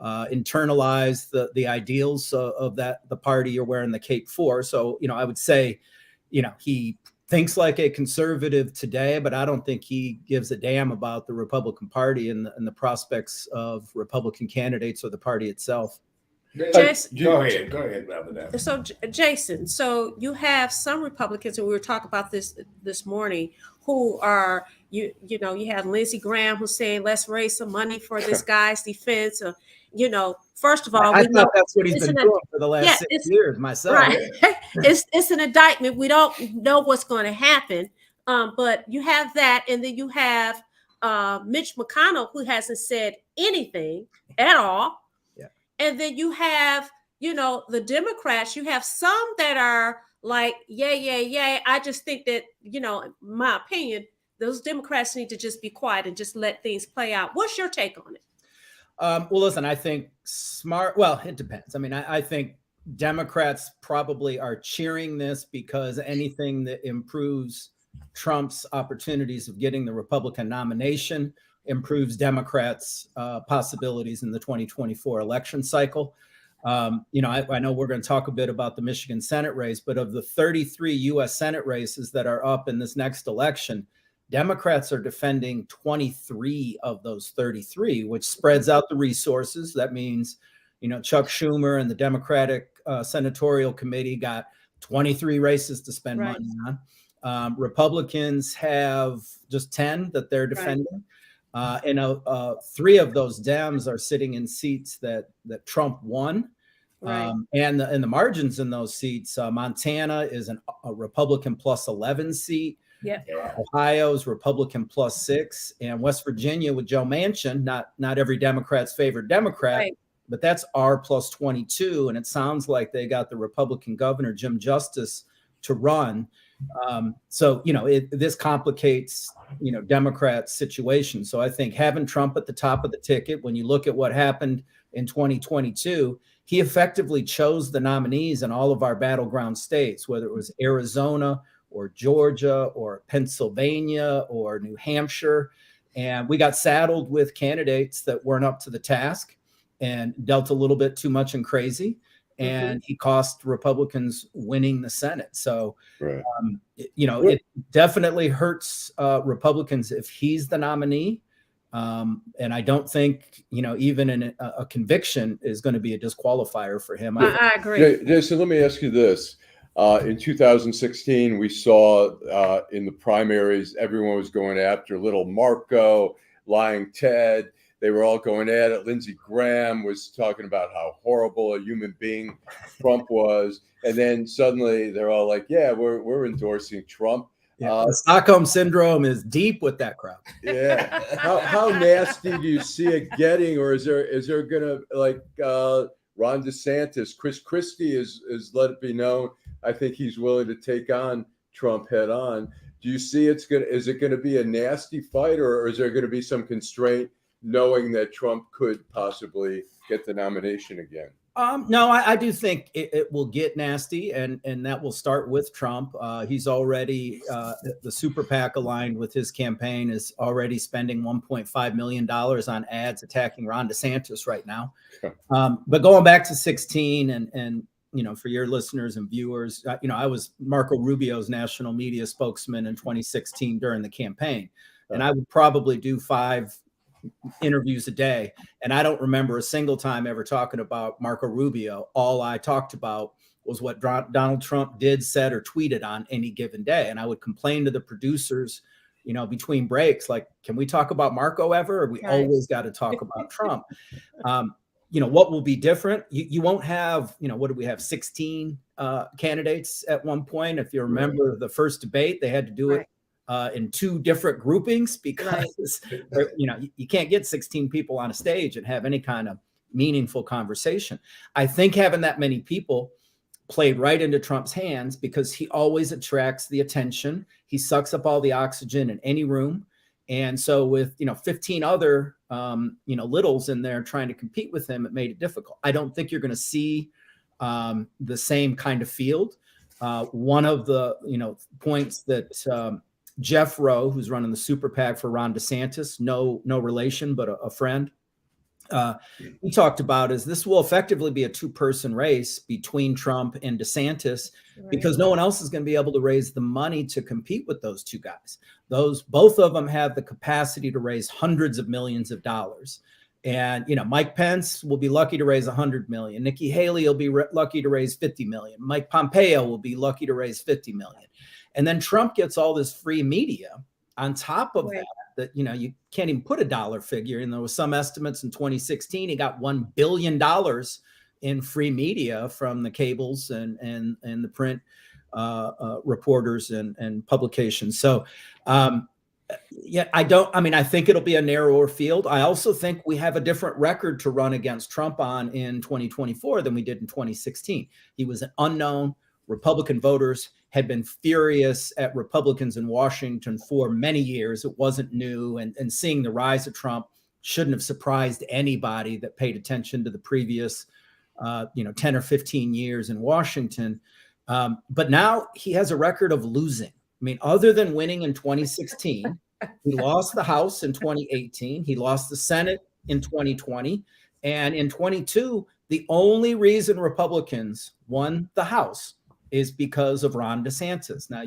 Speaker 15: internalize the ideals of the party you're wearing the cape for. So, I would say, he thinks like a conservative today, but I don't think he gives a damn about the Republican Party and the prospects of Republican candidates or the party itself.
Speaker 3: Jason,
Speaker 2: go ahead, brother.
Speaker 3: So, Jason, so you have some Republicans, and we were talking about this morning, who are you had Lindsey Graham who's saying let's raise some money for this guy's defense. First of all,
Speaker 15: I thought that's what he's been doing for the last 6 years myself.
Speaker 3: Right. It's an indictment. We don't know what's going to happen, but you have that, and then you have Mitch McConnell, who hasn't said anything at all. And then you have the Democrats, you have some that are like, yay. I just think that, in my opinion, those Democrats need to just be quiet and just let things play out. What's your take on it?
Speaker 15: Well, listen, I think well, it depends. I mean, I think Democrats probably are cheering this because anything that improves Trump's opportunities of getting the Republican nomination improves Democrats' possibilities in the 2024 election cycle. I know we're going to talk a bit about the Michigan Senate race, but of the 33 U.S. Senate races that are up in this next election, Democrats are defending 23 of those 33, which spreads out the resources. That means, Chuck Schumer and the Democratic Senatorial Committee got 23 races to spend money on. Republicans have just 10 that they're defending. And 3 of those Dems are sitting in seats that Trump won. And the margins in those seats, Montana is a Republican plus 11 seat. Ohio's Republican plus 6, and West Virginia with Joe Manchin, not every Democrat's favorite Democrat, but that's R plus 22. And it sounds like they got the Republican governor, Jim Justice, to run. So, this complicates, Democrats' situation. So I think having Trump at the top of the ticket, when you look at what happened in 2022, he effectively chose the nominees in all of our battleground states, whether it was Arizona or Georgia or Pennsylvania or New Hampshire. And we got saddled with candidates that weren't up to the task and dealt a little bit too much and crazy. And he cost Republicans winning the Senate. So, it definitely hurts Republicans if he's the nominee. And I don't think, even a conviction is going to be a disqualifier for him.
Speaker 3: I agree.
Speaker 1: Jason, let me ask you this. In 2016, we saw in the primaries, everyone was going after little Marco, lying Ted. They were all going at it. Lindsey Graham was talking about how horrible a human being Trump was. And then suddenly they're all like, yeah, we're endorsing Trump.
Speaker 15: The Stockholm Syndrome is deep with that crowd.
Speaker 1: Yeah. How nasty do you see it getting? Or is there going to, like Ron DeSantis, Chris Christie is let it be known, I think he's willing to take on Trump head on. Do you see is it going to be a nasty fight, or is there going to be some constraint knowing that Trump could possibly get the nomination again?
Speaker 15: No, I do think it will get nasty, and that will start with Trump. He's already, the super PAC aligned with his campaign is already spending $1.5 million on ads attacking Ron DeSantis right now. But going back to 16 and for your listeners and viewers, I was Marco Rubio's national media spokesman in 2016 during the campaign, and I would probably do 5 interviews a day, and I don't remember a single time ever talking about Marco Rubio. All I talked about was what Donald Trump did, said, or tweeted on any given day. And I would complain to the producers, between breaks, like, can we talk about Marco ever? Or we always got to talk about Trump. What will be different? You won't have, what did we have? 16 candidates at one point. If you remember the first debate, they had to do it in 2 different groupings because, you can't get 16 people on a stage and have any kind of meaningful conversation. I think having that many people played right into Trump's hands because he always attracts the attention. He sucks up all the oxygen in any room. And so with, 15 other, littles in there trying to compete with him, it made it difficult. I don't think you're going to see the same kind of field. One of the, points that Jeff Roe, who's running the super PAC for Ron DeSantis, no relation, but a friend, he talked about is this will effectively be a 2-person race between Trump and DeSantis because no one else is going to be able to raise the money to compete with those 2 guys. Both of them have the capacity to raise hundreds of millions of dollars. And, Mike Pence will be lucky to raise 100 million. Nikki Haley will be lucky to raise 50 million. Mike Pompeo will be lucky to raise 50 million. And then Trump gets all this free media on top of that, you can't even put a dollar figure. And there was some estimates in 2016, he got $1 billion in free media from the cables and the print reporters and publications. So Yeah, I think it'll be a narrower field. I also think we have a different record to run against Trump on in 2024 than we did in 2016. He was an unknown. Republican voters had been furious at Republicans in Washington for many years. It wasn't new. And seeing the rise of Trump shouldn't have surprised anybody that paid attention to the previous 10 or 15 years in Washington. But now he has a record of losing. I mean, other than winning in 2016, he lost the House in 2018. He lost the Senate in 2020. And in 22, the only reason Republicans won the House is because of Ron DeSantis. Now,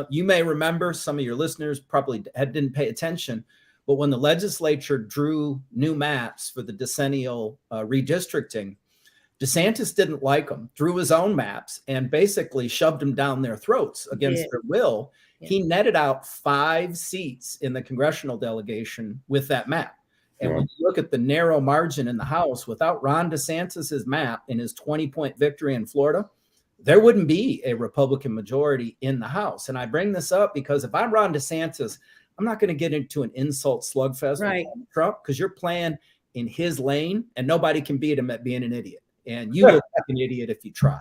Speaker 15: you may remember, some of your listeners probably didn't pay attention, but when the legislature drew new maps for the decennial redistricting, DeSantis didn't like them, drew his own maps, and basically shoved them down their throats against their will. Yeah. He netted out 5 seats in the congressional delegation with that map. And when you look at the narrow margin in the House, without Ron DeSantis's map in his 20-point victory in Florida, there wouldn't be a Republican majority in the House. And I bring this up because if I'm Ron DeSantis, I'm not going to get into an insult slugfest with Trump, because you're playing in his lane and nobody can beat him at being an idiot. And you look like an idiot if you try.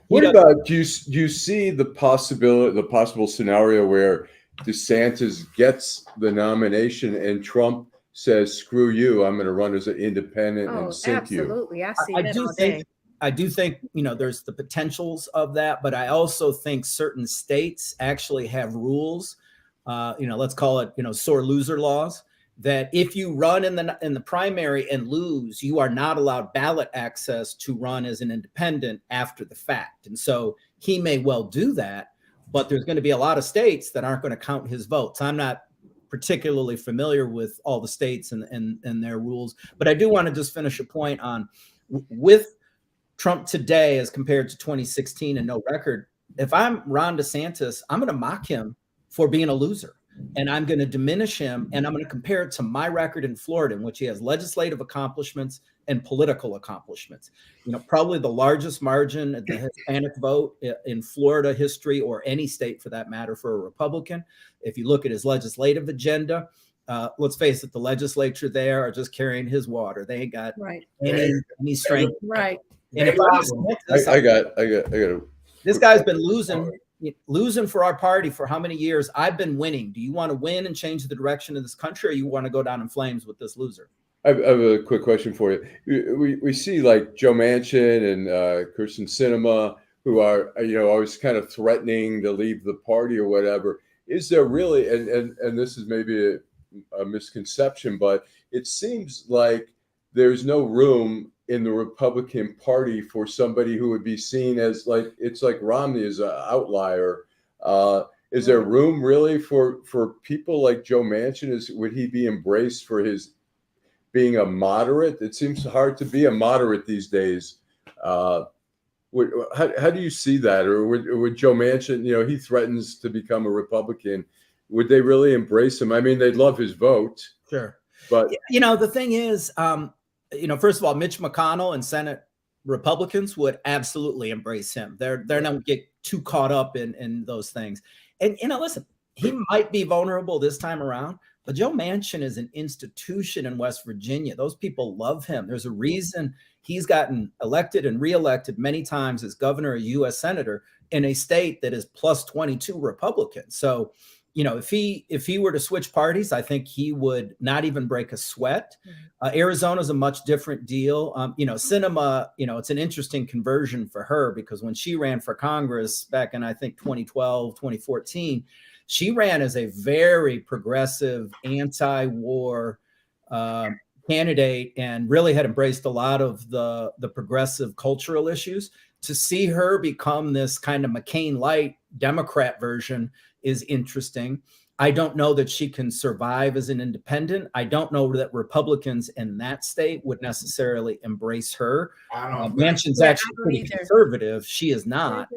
Speaker 1: What about, do you see the possible scenario where DeSantis gets the nomination and Trump says, screw you, I'm going to run as an independent and sink you?
Speaker 3: Absolutely. I see that all day.
Speaker 15: I do think, there's the potentials of that, but I also think certain states actually have rules, let's call it, sore loser laws, that if you run in the primary and lose, you are not allowed ballot access to run as an independent after the fact. And so he may well do that, but there's going to be a lot of states that aren't going to count his votes. I'm not particularly familiar with all the states and their rules, but I do want to just finish a point on with Trump today as compared to 2016 and no record. If I'm Ron DeSantis, I'm going to mock him for being a loser. And I'm going to diminish him, and I'm going to compare it to my record in Florida, in which he has legislative accomplishments and political accomplishments. Probably the largest margin of the Hispanic vote in Florida history, or any state for that matter, for a Republican. If you look at his legislative agenda, let's face it, the legislature there are just carrying his water. They ain't got any strength.
Speaker 3: Right.
Speaker 15: And if
Speaker 1: I got
Speaker 15: this guy's been losing for our party for how many years? I've been winning. Do you want to win and change the direction of this country, or you want to go down in flames with this loser?
Speaker 1: I have a quick question for you. We see like Joe Manchin and Kirsten Sinema, who are always kind of threatening to leave the party or whatever. Is there really, and this is maybe a misconception, but it seems like there's no room in the Republican Party for somebody who would be seen as it's like Romney is an outlier. Is there room really for people like Joe Manchin? Would he be embraced for his being a moderate? It seems hard to be a moderate these days. How do you see that? Or would Joe Manchin, he threatens to become a Republican. Would they really embrace him? I mean, they'd love his vote.
Speaker 15: Sure.
Speaker 1: But,
Speaker 15: the thing is, first of all, Mitch McConnell and Senate Republicans would absolutely embrace him. They're not get too caught up in those things. And, listen, he might be vulnerable this time around, but Joe Manchin is an institution in West Virginia. Those people love him. There's a reason he's gotten elected and reelected many times as governor or U.S. senator in a state that is plus 22 Republican. So, if he were to switch parties, I think he would not even break a sweat. Arizona's a much different deal. Sinema, it's an interesting conversion for her, because when she ran for Congress back in, I think, 2012, 2014, she ran as a very progressive, anti-war candidate, and really had embraced a lot of the progressive cultural issues. To see her become this kind of McCain-light Democrat version is interesting. I don't know that she can survive as an independent. I don't know that Republicans in that state would necessarily embrace her. Manchin's actually pretty conservative. She is not.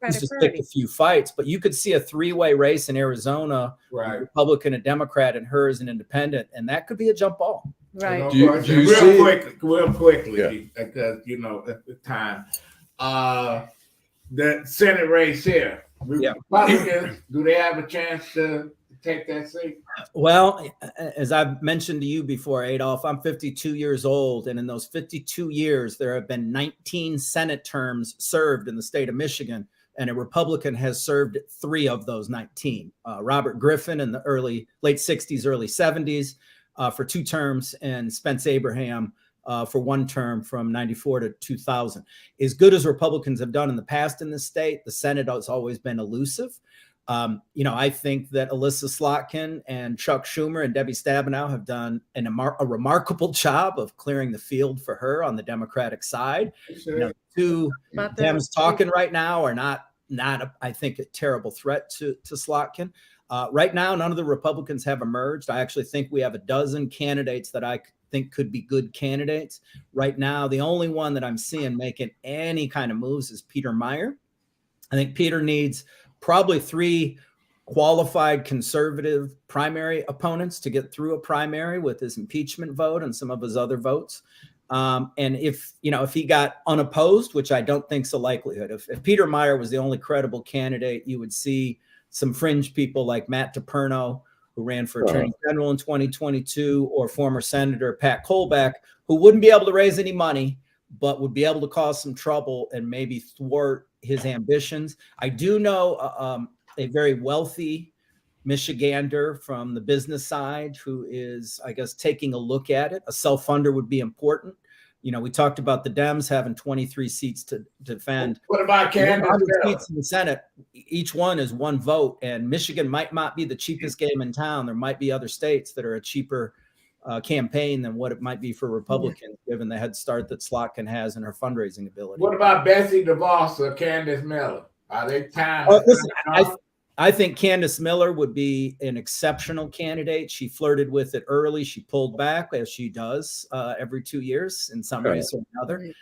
Speaker 15: She's just picked a few fights, but you could see a 3-way race in Arizona, Republican and Democrat, and her as an independent, and that could be a jump ball.
Speaker 3: Right.
Speaker 2: Real quickly, because at the time, the Senate race here. Republicans, do they have a chance to take that seat?
Speaker 15: Well, as I've mentioned to you before, Adolph, I'm 52 years old. And in those 52 years, there have been 19 Senate terms served in the state of Michigan. And a Republican has served 3 of those 19. Robert Griffin in the late 60s, early 70s for 2 terms, and Spence Abraham for 1 term from 94 to 2000. As good as Republicans have done in the past in this state, the Senate has always been elusive. I think that Alyssa Slotkin and Chuck Schumer and Debbie Stabenow have done a remarkable job of clearing the field for her on the Democratic side.
Speaker 2: Sure.
Speaker 15: 2 Dems talking right now are not I think, a terrible threat to Slotkin. Right now, none of the Republicans have emerged. I actually think we have a dozen candidates that I think could be good candidates. Right now, the only one that I'm seeing making any kind of moves is Peter Meijer. I think Peter needs probably 3 qualified conservative primary opponents to get through a primary with his impeachment vote and some of his other votes. And if he got unopposed, which I don't think is a likelihood, if Peter Meijer was the only credible candidate, you would see some fringe people like Matt DePerno, who ran for Attorney General in 2022, or former Senator Pat Colbeck, who wouldn't be able to raise any money, but would be able to cause some trouble and maybe thwart his ambitions. I do know a very wealthy Michigander from the business side who is, I guess, taking a look at it. A self-funder would be important. We talked about the Dems having 23 seats to defend.
Speaker 2: What about Cannabis?
Speaker 15: Seats in the Senate? Each one is 1 vote, and Michigan might not be the cheapest game in town. There might be other states that are a cheaper campaign than what it might be for Republicans, given the head start that Slotkin has in her fundraising ability.
Speaker 2: What about Betsy DeVos or Candace Miller? Are they time?
Speaker 15: Listen, I think Candace Miller would be an exceptional candidate. She flirted with it early. She pulled back, as she does every 2 years in some ways or another.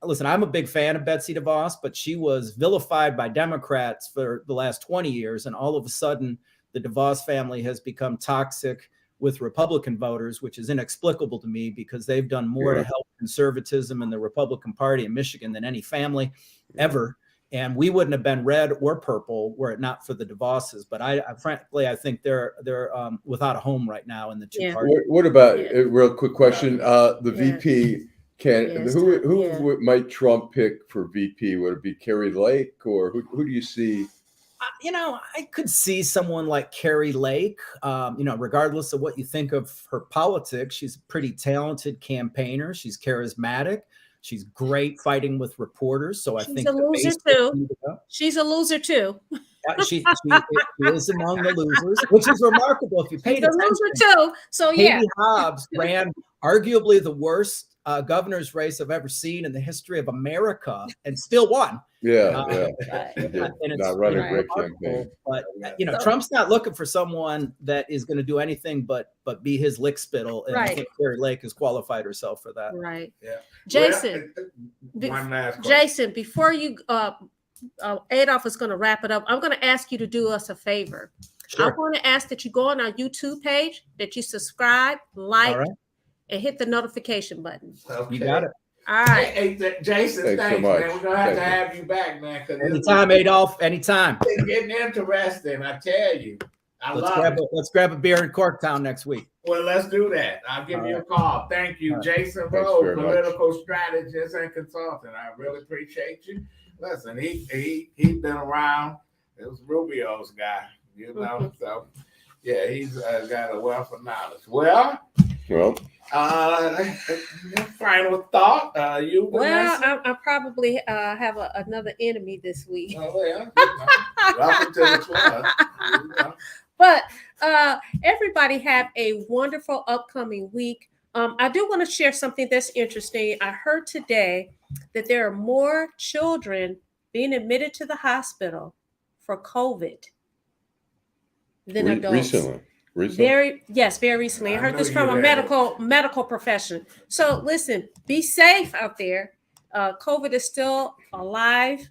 Speaker 15: Listen, I'm a big fan of Betsy DeVos, but she was vilified by Democrats for the last 20 years. And all of a sudden, the DeVos family has become toxic with Republican voters, which is inexplicable to me because they've done more to help conservatism in the Republican Party in Michigan than any family ever. And we wouldn't have been red or purple were it not for the DeVosses. But I frankly, I think they're without a home right now in the 2 parties.
Speaker 1: What about real quick question? The VP who might Trump pick for VP? Would it be Carrie Lake, or who do you see?
Speaker 15: I could see someone like Carrie Lake. Regardless of what you think of her politics, she's a pretty talented campaigner. She's charismatic. She's great fighting with reporters. So
Speaker 3: she's a loser too. She's a loser too.
Speaker 15: She is among the losers, which is remarkable if you paid attention.
Speaker 3: She's a loser too. So
Speaker 15: Katie Hobbs ran arguably the worst governor's race I've ever seen in the history of America, and still won.
Speaker 1: And it's not running a great campaign.
Speaker 15: But Trump's not looking for someone that is going to do anything but be his lick spittle, and I think Carrie Lake has qualified herself for that.
Speaker 3: Right. Yeah. Jason.
Speaker 2: One last question.
Speaker 3: Jason, before you Adolph is going to wrap it up, I'm going to ask you to do us a favor.
Speaker 15: Sure.
Speaker 3: I want to ask that you go on our YouTube page, that you subscribe, like, and hit the notification button.
Speaker 2: Okay.
Speaker 15: You got it.
Speaker 3: All right.
Speaker 2: Hey, Jason, thanks
Speaker 1: so much.
Speaker 2: man. We're going to have to have you back, man.
Speaker 15: Anytime, Adolph. Anytime.
Speaker 2: It's getting interesting, I tell you.
Speaker 15: Let's grab a beer in Corktown next week.
Speaker 2: Well, let's do that. I'll give you a call. Thank you, Jason Roe, political strategist and consultant. I really appreciate you. Listen, he's been around. It was Rubio's guy, So, yeah, he's got a wealth of knowledge. Well, final thought.
Speaker 3: Well, I probably have another enemy this week.
Speaker 2: Oh, yeah. Welcome to the club.
Speaker 3: But everybody have a wonderful upcoming week. I do want to share something that's interesting. I heard today that there are more children being admitted to the hospital for COVID than adults.
Speaker 1: Recently.
Speaker 3: Very recently. I heard this from a medical profession. So listen, be safe out there. COVID is still alive.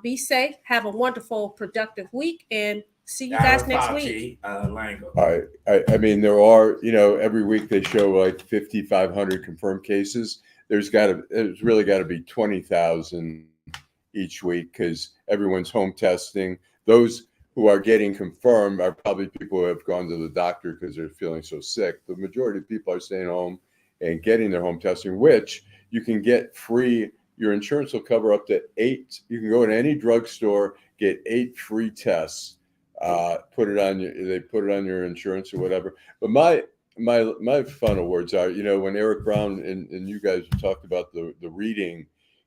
Speaker 3: Be safe. Have a wonderful, productive week, and see you guys next week.
Speaker 1: I mean, there are, every week they show like 5,500 confirmed cases. It's really got to be 20,000 each week because everyone's home testing. Those who are getting confirmed are probably people who have gone to the doctor because they're feeling so sick. The majority of people are staying home and getting their home testing, which you can get free. Your insurance will cover up to 8. You can go to any drugstore, get 8 free tests. Put it on your insurance or whatever. But my final words are, when Eric Brown and you guys talked about the reading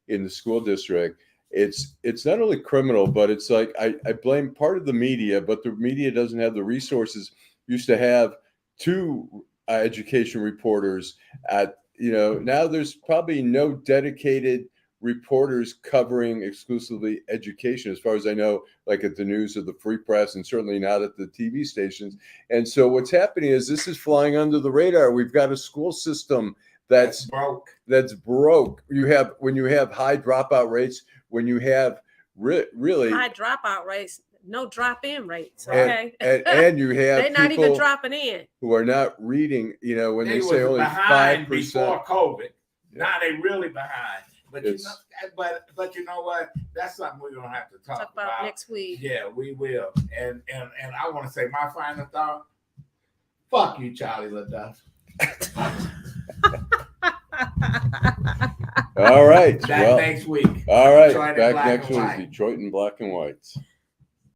Speaker 1: in the school district, it's not only criminal, but it's like I blame part of the media, but the media doesn't have the resources. Used to have 2 education reporters at, now there's probably no dedicated reporters covering exclusively education, as far as I know, like at the News or the Free Press, and certainly not at the TV stations. And so what's happening is this is flying under the radar. We've got a school system that's broke. When you have high dropout rates, when you have really
Speaker 3: high dropout rates, no drop-in rates.
Speaker 1: Okay, and you have
Speaker 3: they're not even dropping in
Speaker 1: who are not reading. When they say only 5%
Speaker 2: before COVID. Now they really behind. But you know what? That's something we're gonna have to talk about
Speaker 3: next week.
Speaker 2: Yeah, we will. And I want to say my final thought. Fuck you, Charlie LeDuff.
Speaker 1: All right.
Speaker 2: Back next week.
Speaker 1: All right.
Speaker 2: Detroit
Speaker 1: Back next week. Detroit in black and white.